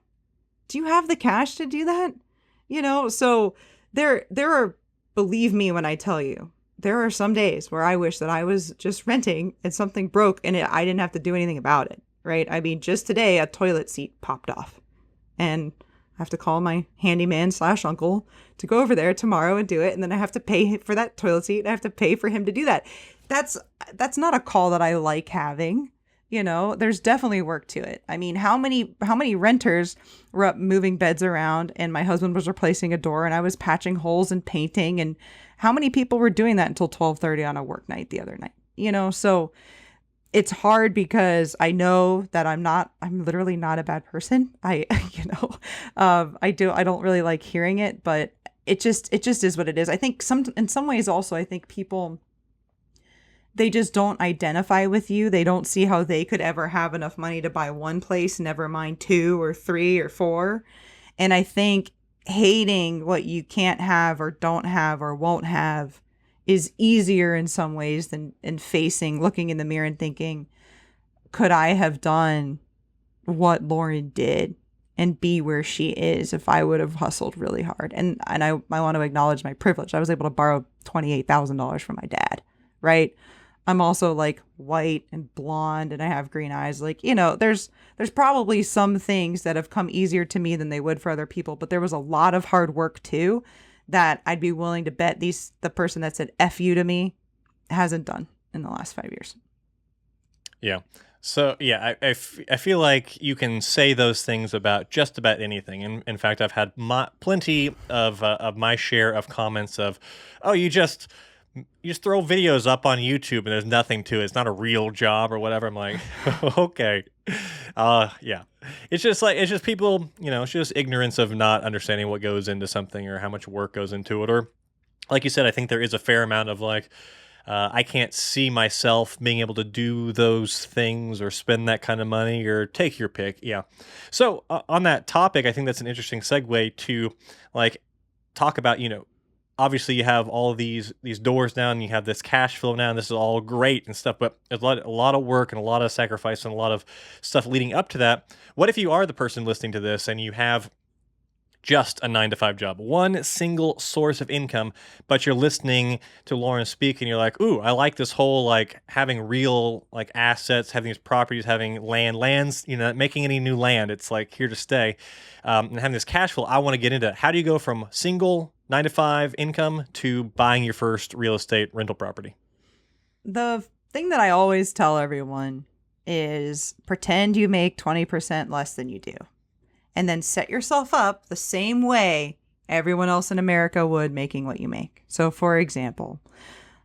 Do you have the cash to do that? So there are, believe me when I tell you, there are some days where I wish that I was just renting and something broke and I didn't have to do anything about it, right? I mean, just today, a toilet seat popped off and I have to call my handyman / uncle to go over there tomorrow and do it. And then I have to pay for that toilet seat. I have to pay for him to do that. That's not a call that I like having. There's definitely work to it. I mean, how many renters were up moving beds around and my husband was replacing a door and I was patching holes and painting, and how many people were doing that until 12:30 on a work night the other night? So it's hard because I know that I'm literally not a bad person. I don't really like hearing it, but it just is what it is. I think in some ways also, I think people, they just don't identify with you. They don't see how they could ever have enough money to buy one place, never mind two or three or four. And I think hating what you can't have or don't have or won't have is easier in some ways than looking in the mirror and thinking, could I have done what Lauren did and be where she is if I would have hustled really hard? And I want to acknowledge my privilege. I was able to borrow $28,000 from my dad, right? I'm also like white and blonde and I have green eyes. Like, there's probably some things that have come easier to me than they would for other people, but there was a lot of hard work too that I'd be willing to bet the person that said F you to me hasn't done in the last 5 years. Yeah. So yeah, I feel like you can say those things about just about anything. And in fact, I've had plenty of my share of comments of, "Oh, you just throw videos up on YouTube and there's nothing to it. It's not a real job or whatever." I'm like, okay, yeah. It's just people, it's just ignorance of not understanding what goes into something or how much work goes into it. Or like you said, I think there is a fair amount of like, I can't see myself being able to do those things or spend that kind of money or take your pick. Yeah. So on that topic, I think that's an interesting segue to like talk about, obviously you have all of these doors now and you have this cash flow now and this is all great and stuff, but there's a lot of work and a lot of sacrifice and a lot of stuff leading up to that. What if you are the person listening to this and you have just a 9 to 5 job, one single source of income, but you're listening to Lauren speak and you're like, ooh, I like this whole like having real like assets, having these properties, having lands, not making any new land. It's like here to stay, and having this cash flow. I want to get into it. How do you go from single 9 to 5 income to buying your first real estate rental property? The thing that I always tell everyone is pretend you make 20% less than you do. And then set yourself up the same way everyone else in America would making what you make. So for example,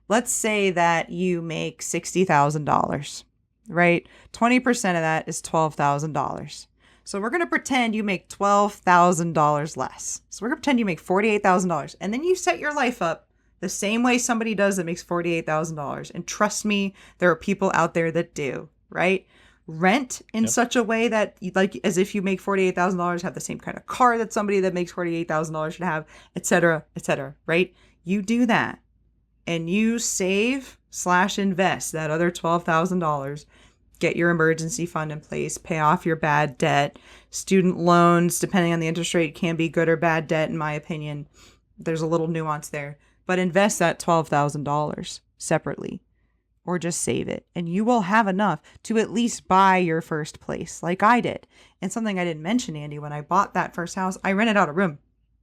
let's say that you make $60,000, right? 20% of that is $12,000. So we're going to pretend you make $12,000 less. So we're going to pretend you make $48,000. And then you set your life up the same way somebody does that makes $48,000. And trust me, there are people out there that do, right? Rent in such a way that like as if you make $48,000, have the same kind of car that somebody that makes $48,000 should have, etc., right? You do that and you save/invest that other $12,000, get your emergency fund in place, pay off your bad debt, student loans, depending on the interest rate, can be good or bad debt in my opinion. There's a little nuance there, but invest that $12,000 separately. Or just save it, and you will have enough to at least buy your first place like I did. And something I didn't mention, Andy, when I bought that first house, I rented out a room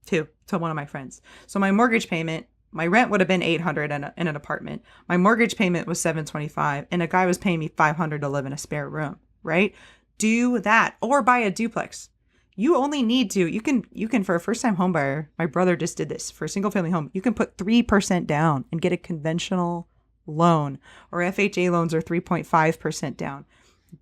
too to one of my friends. So my mortgage payment, my rent would have been $800 in an apartment. My mortgage payment was $725, and a guy was paying me $500 to live in a spare room, right? Do that or buy a duplex. You only need to, you can for a first-time home buyer, my brother just did this for a single family home. You can put 3% down and get a conventional loan, or FHA loans are 3.5% down.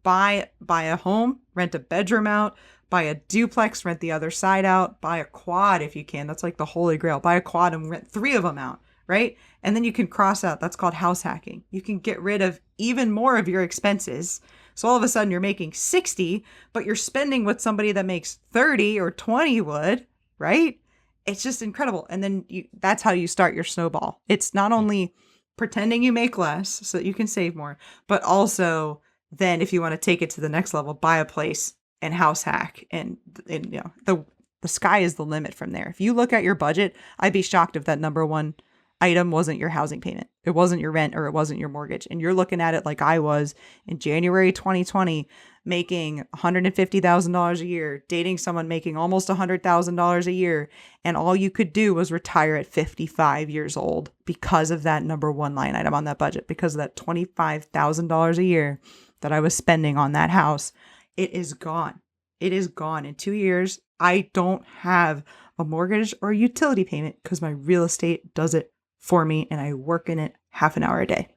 Buy a home, rent a bedroom out, buy a duplex, rent the other side out, buy a quad if you can. That's like the holy grail. Buy a quad and rent 3 of them out, right? And then you can cross out. That's called house hacking. You can get rid of even more of your expenses. So all of a sudden you're making 60, but you're spending what somebody that makes 30 or 20 would, right? It's just incredible. And then that's how you start your snowball. It's not only pretending you make less so that you can save more, but also then if you want to take it to the next level, buy a place and house hack. And the sky is the limit from there. If you look at your budget, I'd be shocked if that number one item wasn't your housing payment. It wasn't your rent or it wasn't your mortgage. And you're looking at it like I was in January 2020, making $150,000 a year, dating someone making almost $100,000 a year. And all you could do was retire at 55 years old because of that number one line item on that budget, because of that $25,000 a year that I was spending on that house. It is gone. It is gone. In 2 years, I don't have a mortgage or a utility payment because my real estate does it for me and I work in it half an hour a day.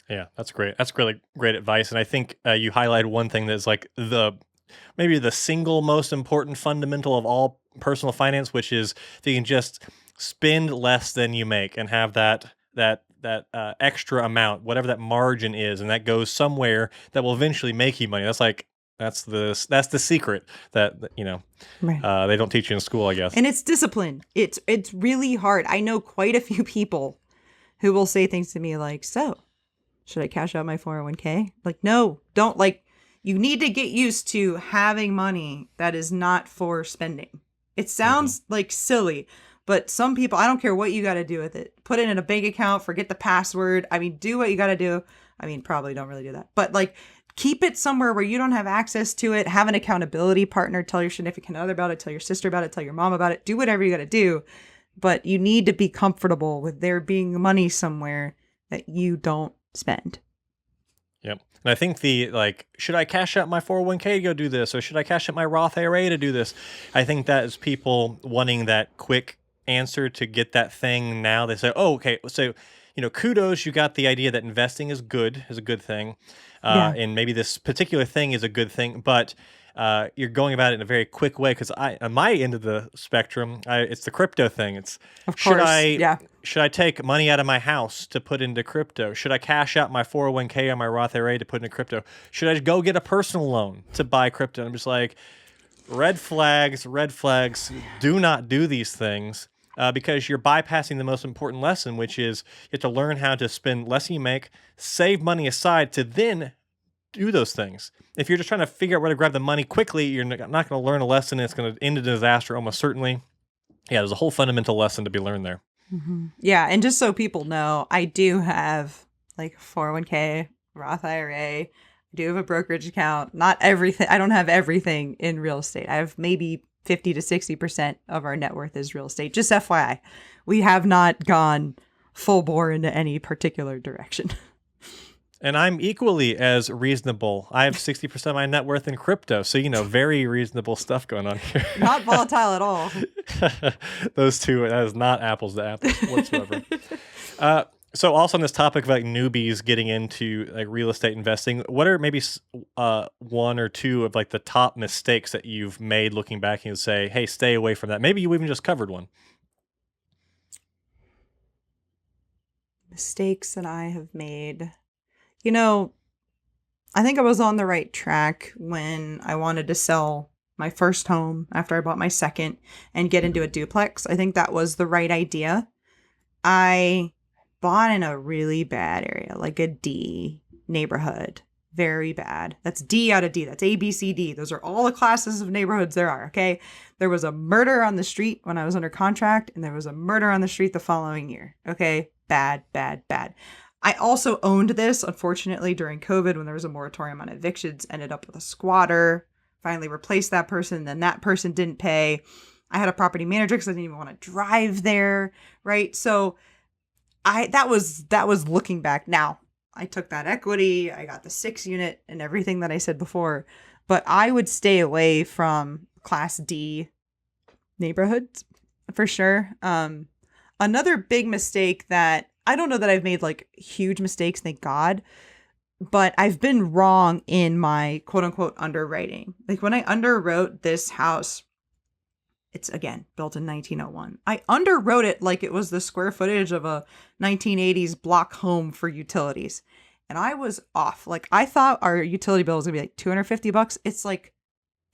Yeah, that's great. That's really great advice. And I think you highlighted one thing that's like maybe the single most important fundamental of all personal finance, which is that you can just spend less than you make and have that extra amount, whatever that margin is, and that goes somewhere that will eventually make you money. That's the secret Right. they don't teach you in school, I guess. And it's discipline. It's really hard. I know quite a few people who will say things to me like, "So, should I cash out my 401k?" Like, no, don't. Like, you need to get used to having money that is not for spending. It Hmm. sounds like silly, but some people, I don't care what you got to do with it. Put it in a bank account, forget the password. I mean, do what you got to do. I mean, probably don't really do that, but like, keep it somewhere where you don't have access to it. Have an accountability partner. Tell your significant other about it. Tell your sister about it. Tell your mom about it. Do whatever you got to do. But you need to be comfortable with there being money somewhere that you don't spend. Yep. And I think should I cash out my 401k to go do this, or should I cash out my Roth IRA to do this? I think that is people wanting that quick answer to get that thing now. They say, oh, okay. So, kudos, you got the idea that investing is a good thing. Yeah, And maybe this particular thing is a good thing, but you're going about it in a very quick way. Because on my end of the spectrum, it's the crypto thing. It's of should course. I Yeah. should I take money out of my house to put into crypto? Should I cash out my 401k or my Roth IRA to put into crypto? Should I go get a personal loan to buy crypto? And I'm just like, red flags, red flags. Do not do these things because you're bypassing the most important lesson, which is you have to learn how to spend less than you make, save money aside to then do those things. If you're just trying to figure out where to grab the money quickly, you're not going to learn a lesson. It's going to end in disaster almost certainly. Yeah, there's a whole fundamental lesson to be learned there. Yeah. And just so people know, I do have like 401k, Roth IRA. I do have a brokerage account. Not everything. I don't have everything in real estate. I have maybe 50 to 60% of our net worth is real estate. Just FYI, we have not gone full bore into any particular direction. And I'm equally as reasonable. I have 60% of my net worth in crypto. So, very reasonable stuff going on here. Not volatile at all. Those two, that is not apples to apples whatsoever. So also on this topic of like newbies getting into like real estate investing, what are maybe one or two of like the top mistakes that you've made looking back and you say, hey, stay away from that? Maybe you even just covered one. Mistakes that I have made. You know, I think I was on the right track when I wanted to sell my first home after I bought my second and get into a duplex. I think that was the right idea. I bought in a really bad area, like a D neighborhood. Very bad. That's D out of D. That's A, B, C, D. Those are all the classes of neighborhoods there are, okay? There was a murder on the street when I was under contract, and there was a murder on the street the following year, okay? Bad, bad, bad. I also owned this, unfortunately, during COVID when there was a moratorium on evictions, ended up with a squatter, finally replaced that person, then that person didn't pay. I had a property manager because I didn't even want to drive there, right? So that was looking back. Now, I took that equity, I got the 6 unit and everything that I said before, but I would stay away from class D neighborhoods for sure. Another big mistake that I don't know that I've made like huge mistakes, thank God, but I've been wrong in my quote unquote underwriting. Like when I underwrote this house, it's again built in 1901. I underwrote it like it was the square footage of a 1980s block home for utilities. And I was off. Like I thought our utility bill was gonna be like $250. It's like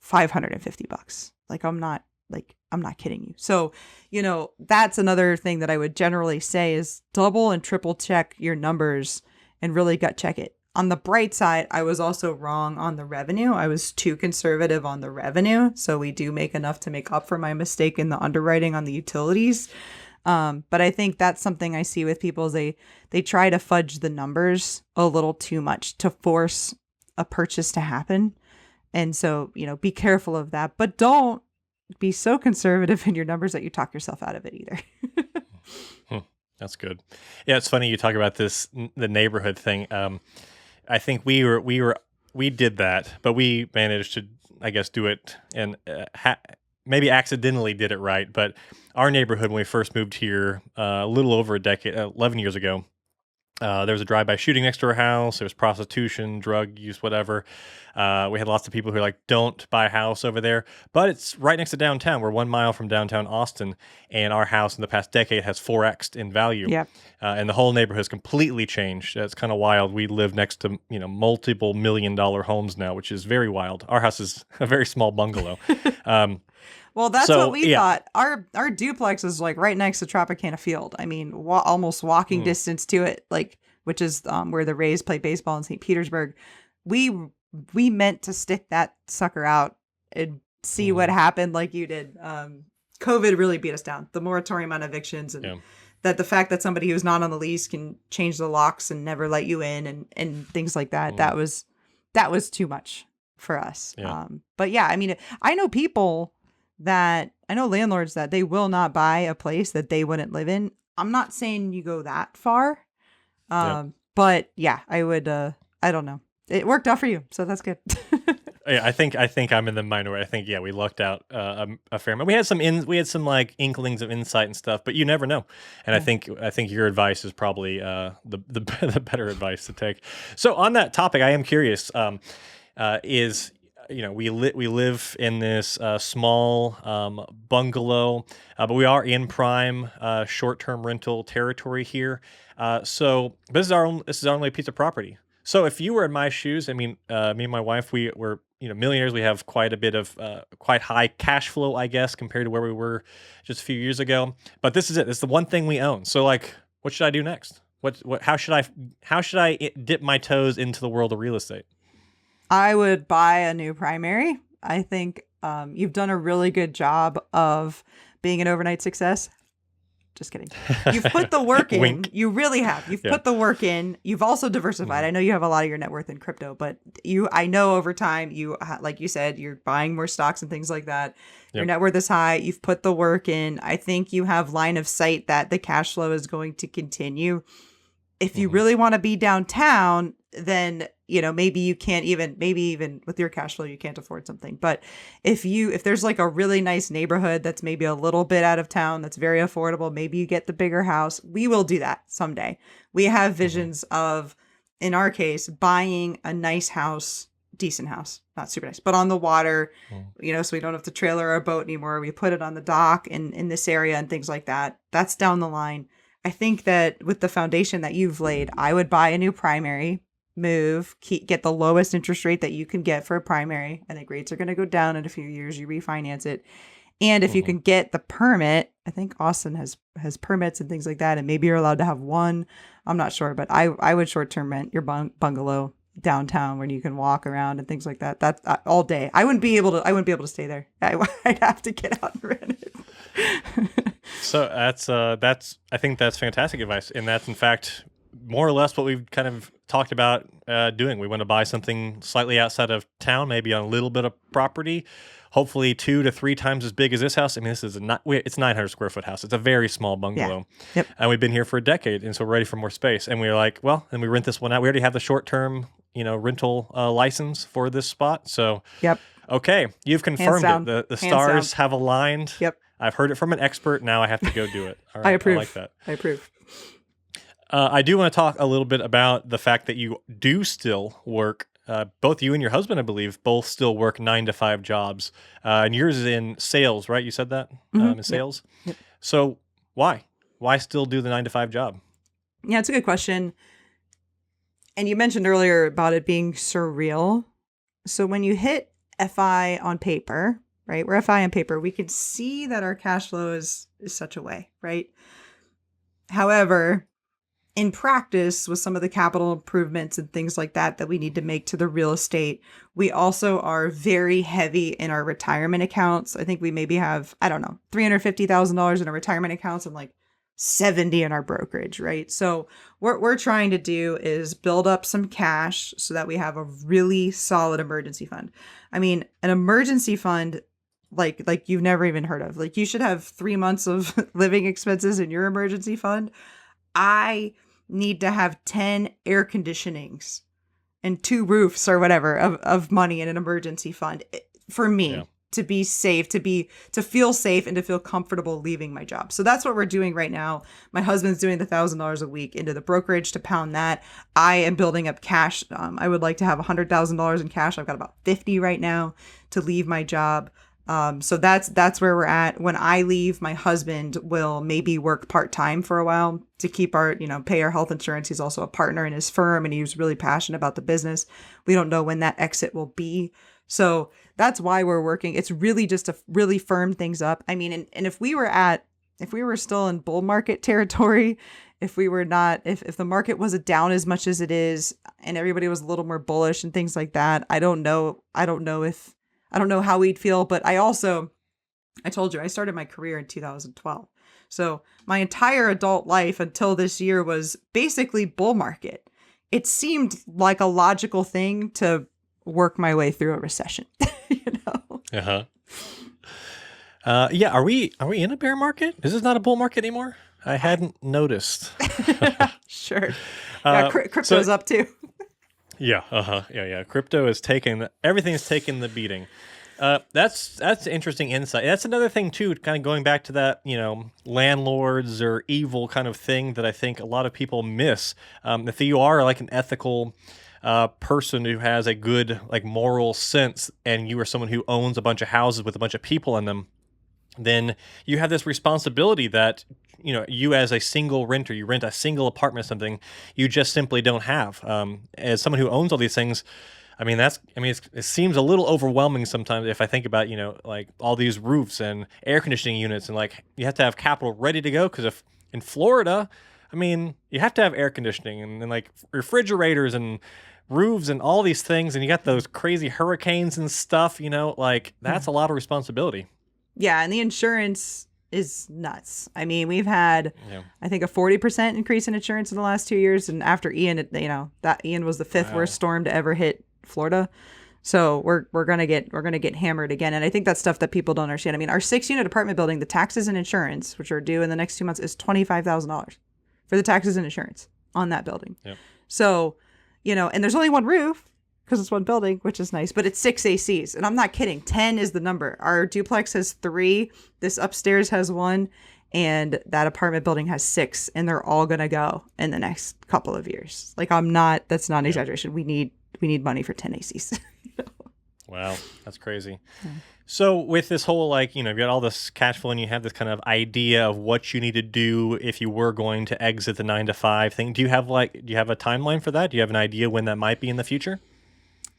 $550. I'm not kidding you. So, that's another thing that I would generally say is double and triple check your numbers and really gut check it. On the bright side, I was also wrong on the revenue. I was too conservative on the revenue. So we do make enough to make up for my mistake in the underwriting on the utilities. But I think that's something I see with people is they try to fudge the numbers a little too much to force a purchase to happen. And so, be careful of that, but don't be so conservative in your numbers that you talk yourself out of it either. Hmm, that's good. Yeah, it's funny you talk about the neighborhood thing. I think we did that, but we managed to, I guess, do it and maybe accidentally did it right. But our neighborhood when we first moved here, a little over a decade, 11 years ago, There was a drive-by shooting next to our house. There was prostitution, drug use, whatever. We had lots of people who were like, don't buy a house over there. But it's right next to downtown. We're 1 mile from downtown Austin, and our house in the past decade has 4x'd in value. Yep. And the whole neighborhood has completely changed. It's kind of wild. We live next to, multiple $1 million homes now, which is very wild. Our house is a very small bungalow. Well, that's So, what we yeah. thought. Our duplex is like right next to Tropicana Field. I mean, almost walking distance to it, like which is where the Rays play baseball in St. Petersburg. We meant to stick that sucker out and see what happened, like you did. COVID really beat us down. The moratorium on evictions and Yeah. that the fact that somebody who's not on the lease can change the locks and never let you in and things like that. That was too much for us. Yeah. But yeah, I mean, I know landlords that they will not buy a place that they wouldn't live in. I'm not saying you go that far. But yeah, I would, I don't know. It worked out for you. So that's good. Yeah, I think I'm in the minority. I think we lucked out a fair amount. We had some like inklings of insight and stuff, but you never know. And I think your advice is probably the better advice to take. So on that topic, I am curious. We live in this small bungalow, but we are in prime short-term rental territory here. So this is our only piece of property. So if you were in my shoes, I mean, me and my wife, we're millionaires. We have quite a bit of quite high cash flow, I guess, compared to where we were just a few years ago. But this is it. It's the one thing we own. So like, what should I do next? How should I dip my toes into the world of real estate? I would buy a new primary. I think you've done a really good job of being an overnight success. Just kidding. You've put the work in. Wink. You really have. You've put the work in. You've also diversified. I know you have a lot of your net worth in crypto, but I know over time, like you said, you're buying more stocks and things like that. Your net worth is high. You've put the work in. I think you have line of sight that the cash flow is going to continue. If you really want to be downtown, then maybe even with your cash flow you can't afford something. But if there's like a really nice neighborhood that's maybe a little bit out of town that's very affordable, maybe you get the bigger house. We will do that someday. We have visions of, in our case, buying a nice house, decent house, not super nice, but on the water, so we don't have to trailer our boat anymore. We put it on the dock in this area and things like that. That's down the line. I think that with the foundation that you've laid, I would buy a new primary, get the lowest interest rate that you can get for a primary. I think rates are going to go down in a few years. You refinance it. And if you can get the permit, I think Austin has permits and things like that. And maybe you're allowed to have one. I'm not sure, but I would short-term rent your bungalow downtown where you can walk around and things like that. That's all day. I wouldn't be able to stay there. I'd have to get out and rent it. So I think that's fantastic advice, and that's in fact more or less what we've kind of talked about doing. We want to buy something slightly outside of town, maybe on a little bit of property, hopefully 2 to 3 times as big as this house. I mean, this is it's 900 square foot house. It's a very small bungalow. Yeah. Yep. And we've been here for a decade, and so we're ready for more space. And we were like, well, and we rent this one out. We already have the short-term, rental license for this spot. So, Yep. Okay, you've confirmed down. it. The Hands stars down. have aligned. Yep. I've heard it from an expert. Now I have to go do it. All right, I approve. I like that. I approve. I do want to talk a little bit about the fact that you do still work. Both you and your husband, I believe, both still work 9 to 5 jobs. And yours is in sales, right? You said that in sales. Yep. So why? Why still do the 9 to 5 job? Yeah, it's a good question. And you mentioned earlier about it being surreal. So when you hit FI on paper, right? We're FI on paper. We can see that our cash flow is such a way, right? However, in practice, with some of the capital improvements and things like that we need to make to the real estate, we also are very heavy in our retirement accounts. I think we maybe have, $350,000 in our retirement accounts and like 70 in our brokerage, right? So what we're trying to do is build up some cash so that we have a really solid emergency fund. I mean, an emergency fund like you've never even heard of. Like you should have 3 months of living expenses in your emergency fund. I need to have 10 air conditionings and 2 roofs or whatever of money in an emergency fund for me. to be safe, to feel safe and to feel comfortable leaving my job. So that's what we're doing right now. My husband's doing the $1,000 a week into the brokerage to pound that. I am building up cash. I would like to have $100,000 in cash. I've got about 50 right now to leave my job. So that's where we're at. When I leave, my husband will maybe work part-time for a while to keep our, pay our health insurance. He's also a partner in his firm and he's really passionate about the business. We don't know when that exit will be. So that's why we're working. It's really just to really firm things up. I mean, and if we were still in bull market territory, if the market wasn't down as much as it is and everybody was a little more bullish and things like that, I don't know how we'd feel. But I told you, I started my career in 2012. So my entire adult life until this year was basically bull market. It seemed like a logical thing to work my way through a recession, Uh-huh. Yeah. Are we in a bear market? Is this not a bull market anymore? I hadn't noticed. Sure. Yeah, crypto's up too. Yeah. Uh-huh. Yeah. Crypto is everything's taking the beating. That's interesting insight. That's another thing too, kind of going back to that, landlords or evil kind of thing that I think a lot of people miss. If you are like an ethical person who has a good like moral sense and you are someone who owns a bunch of houses with a bunch of people in them, then you have this responsibility that, you as a single renter, you rent a single apartment or something, you just simply don't have. As someone who owns all these things, it seems a little overwhelming sometimes if I think about, like all these roofs and air conditioning units and like you have to have capital ready to go because if in Florida, you have to have air conditioning and like refrigerators and roofs and all these things and you got those crazy hurricanes and stuff, that's a lot of responsibility. Yeah, and the insurance is nuts. We've had, I think, a 40% increase in insurance in the last 2 years. And after Ian, that Ian was the fifth worst storm to ever hit Florida. So we're gonna get hammered again. And I think that's stuff that people don't understand. Our 6-unit apartment building, the taxes and insurance, which are due in the next 2 months, is $25,000 for the taxes and insurance on that building. Yep. So, and there's only one roof because it's one building, which is nice, but it's 6 ACs. And I'm not kidding. 10 is the number. Our duplex has 3. This upstairs has 1. And that apartment building has 6. And they're all going to go in the next couple of years. That's not an exaggeration. We need money for 10 ACs. Wow. That's crazy. Yeah. So with this whole, you've got all this cash flow and you have this kind of idea of what you need to do if you were going to exit the 9-to-5 thing. Do you have a timeline for that? Do you have an idea when that might be in the future?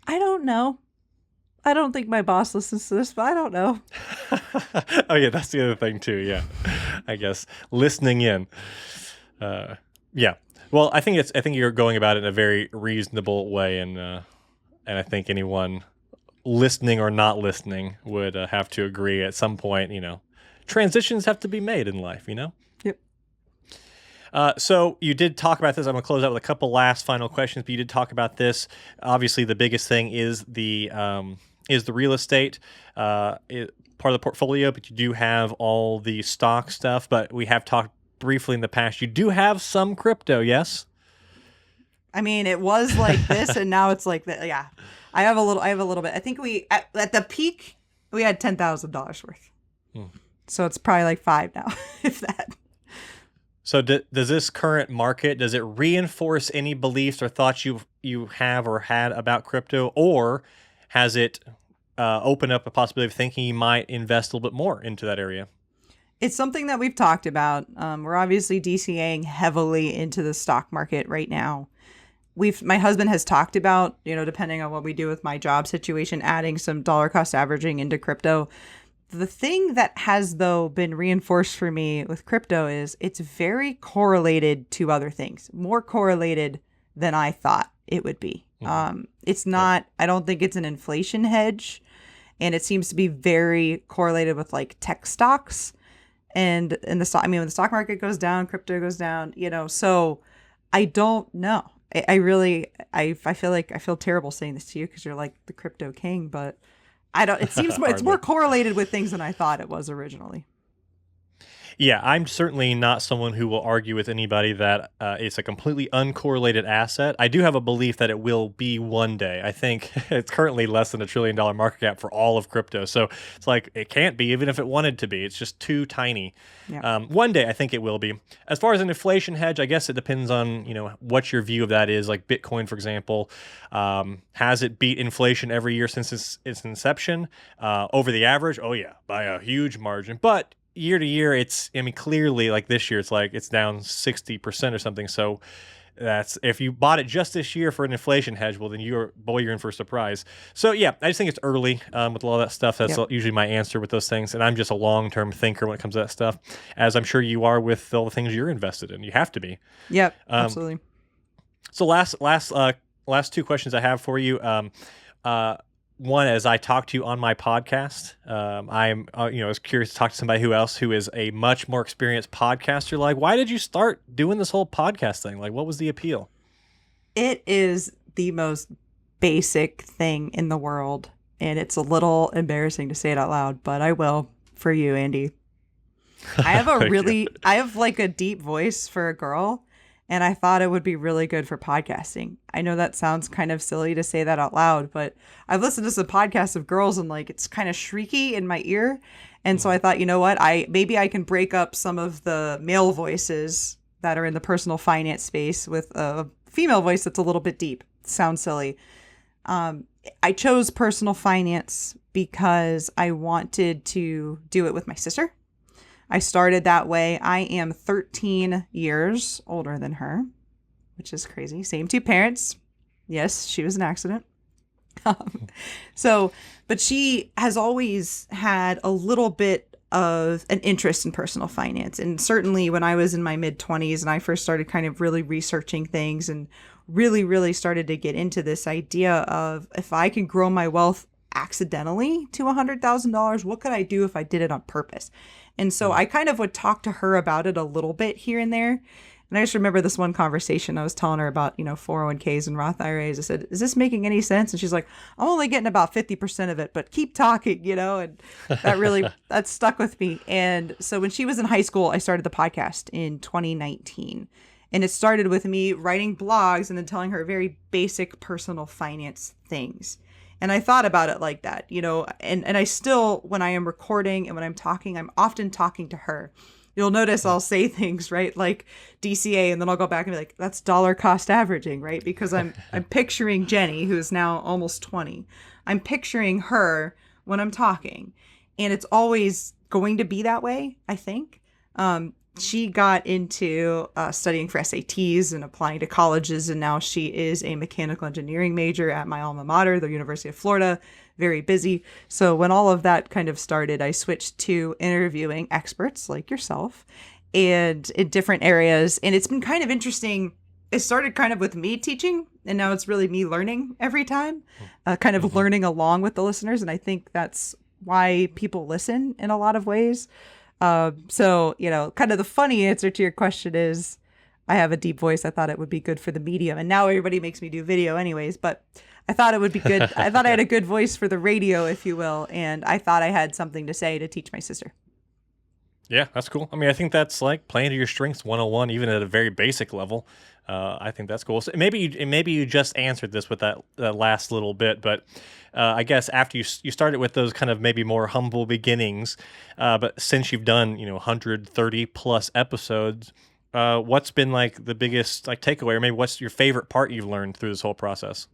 I don't know. I don't think my boss listens to this, but I don't know. Oh yeah, that's the other thing too. Yeah, I guess listening in. Yeah. Well, I think you're going about it in a very reasonable way, and I think anyone listening or not listening would have to agree at some point. Transitions have to be made in life. Yep. So you did talk about this. I'm going to close out with a couple last final questions, but you did talk about this. Obviously, the biggest thing is the real estate part of the portfolio, but you do have all the stock stuff. But we have talked briefly in the past. You do have some crypto, yes? It was like this, and now it's like that. Yeah, I have a little bit. I think at the peak we had $10,000 worth. So it's probably like 5 now, if that. So does this current market, does it reinforce any beliefs or thoughts you have or had about crypto, or has it opened up a possibility of thinking you might invest a little bit more into that area? It's something that we've talked about. We're obviously DCAing heavily into the stock market right now. My husband has talked about, depending on what we do with my job situation, adding some dollar cost averaging into crypto. The thing that has, though, been reinforced for me with crypto is it's very correlated to other things, more correlated than I thought it would be. Mm-hmm. It's not, I don't think it's an inflation hedge, and it seems to be very correlated with like tech stocks and in the stock. When the stock market goes down, crypto goes down, so I don't know. I feel terrible saying this to you because you're like the crypto king, but it seems it's more correlated with things than I thought it was originally. Yeah, I'm certainly not someone who will argue with anybody that it's a completely uncorrelated asset. I do have a belief that it will be one day. I think it's currently less than $1 trillion market cap for all of crypto. So it's like it can't be, even if it wanted to be. It's just too tiny. Yeah. One day, I think it will be. As far as an inflation hedge, I guess it depends on what your view of that is. Like Bitcoin, for example, has it beat inflation every year since its inception over the average? Oh yeah, by a huge margin. But year to year, clearly like this year, it's down 60% or something. So that's, if you bought it just this year for an inflation hedge, well, then you're in for a surprise. So yeah, I just think it's early with a lot of that stuff. That's usually my answer with those things. And I'm just a long-term thinker when it comes to that stuff, as I'm sure you are with all the things you're invested in. You have to be. Yep, absolutely. So last two questions I have for you. One, as I talk to you on my podcast, I'm was curious to talk to somebody who is a much more experienced podcaster. Like, why did you start doing this whole podcast thing? Like, what was the appeal? It is the most basic thing in the world, and it's a little embarrassing to say it out loud, but I will for you, Andy. I have I have like a deep voice for a girl, and I thought it would be really good for podcasting. I know that sounds kind of silly to say that out loud, but I've listened to some podcasts of girls and like it's kind of shrieky in my ear. And so I thought, you know what, maybe I can break up some of the male voices that are in the personal finance space with a female voice that's a little bit deep. Sounds silly. I chose personal finance because I wanted to do it with my sister. I started that way. I am 13 years older than her, which is crazy. Same two parents. Yes, she was an accident. But she has always had a little bit of an interest in personal finance. And certainly when I was in my mid-20s and I first started kind of really researching things and really, really started to get into this idea of, if I can grow my wealth accidentally to $100,000, what could I do if I did it on purpose? And so I kind of would talk to her about it a little bit here and there. And I just remember this one conversation. I was telling her about, 401ks and Roth IRAs. I said, is this making any sense? And she's like, I'm only getting about 50% of it, but keep talking, and that really, that stuck with me. And so when she was in high school, I started the podcast in 2019. And it started with me writing blogs and then telling her very basic personal finance things. And I thought about it like that, and I still, when I am recording and when I'm talking, I'm often talking to her. You'll notice I'll say things, right? Like DCA, and then I'll go back and be like, that's dollar cost averaging, right? Because I'm picturing Jenny, who is now almost 20. I'm picturing her when I'm talking. And it's always going to be that way, I think. She got into studying for SATs and applying to colleges, and now she is a mechanical engineering major at my alma mater, the University of Florida. Very busy. So when all of that kind of started, I switched to interviewing experts like yourself and in different areas. And it's been kind of interesting. It started kind of with me teaching, and now it's really me learning every time, kind of learning along with the listeners. And I think that's why people listen in a lot of ways. So, kind of the funny answer to your question is I have a deep voice. I thought it would be good for the medium. And now everybody makes me do video anyways, but I thought it would be good. I thought I had a good voice for the radio, if you will. And I thought I had something to say to teach my sister. Yeah, that's cool. I mean, I think that's like playing to your strengths 101, even at a very basic level. I think that's cool. So maybe you just answered this with that last little bit, but I guess after you started with those kind of maybe more humble beginnings, but since you've done 130 plus episodes, what's been like the biggest like takeaway, or maybe what's your favorite part you've learned through this whole process?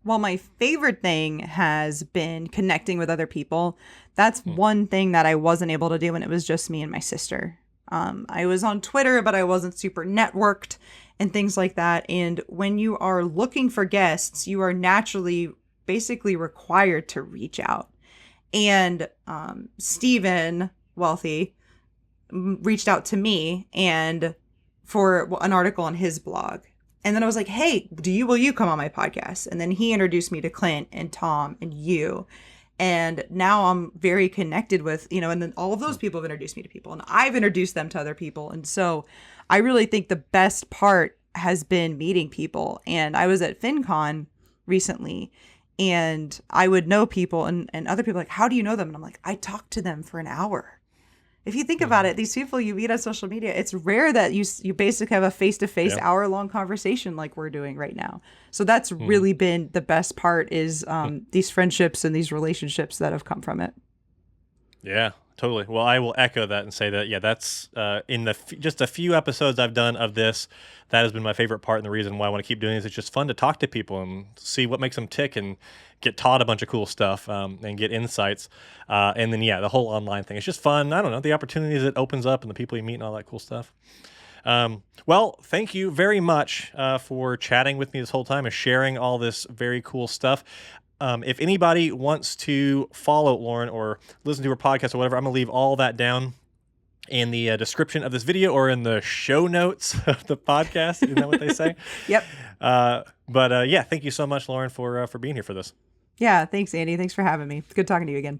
Well, my favorite thing has been connecting with other people. That's one thing that I wasn't able to do when it was just me and my sister. I was on Twitter, but I wasn't super networked and things like that. And when you are looking for guests, you are naturally basically required to reach out. And Stephen Wealthy reached out to me and for an article on his blog. And then I was like, hey, will you come on my podcast? And then he introduced me to Clint and Tom and you. And now I'm very connected with, and then all of those people have introduced me to people and I've introduced them to other people. And so I really think the best part has been meeting people. And I was at FinCon recently and I would know people and other people like, how do you know them? And I'm like, I talked to them for an hour. if you think about it, these people you meet on social media, it's rare that you basically have a face-to-face Yeah. hour-long conversation like we're doing right now. So that's really been the best part is these friendships and these relationships that have come from it. Yeah, totally. Well, I will echo that and say that, yeah, that's in the just a few episodes I've done of this, that has been my favorite part. And the reason why I want to keep doing it is it's just fun to talk to people and see what makes them tick and get taught a bunch of cool stuff and get insights. And then, yeah, the whole online thing. It's just fun. I don't know, the opportunities it opens up and the people you meet and all that cool stuff. Well, thank you very much for chatting with me this whole time and sharing all this very cool stuff. If anybody wants to follow Lauren or listen to her podcast or whatever, I'm going to leave all that down in the description of this video or in the show notes of the podcast. Isn't that what they say? Yep. But yeah, thank you so much, Lauren, for being here for this. Yeah. Thanks, Andy. Thanks for having me. It's good talking to you again.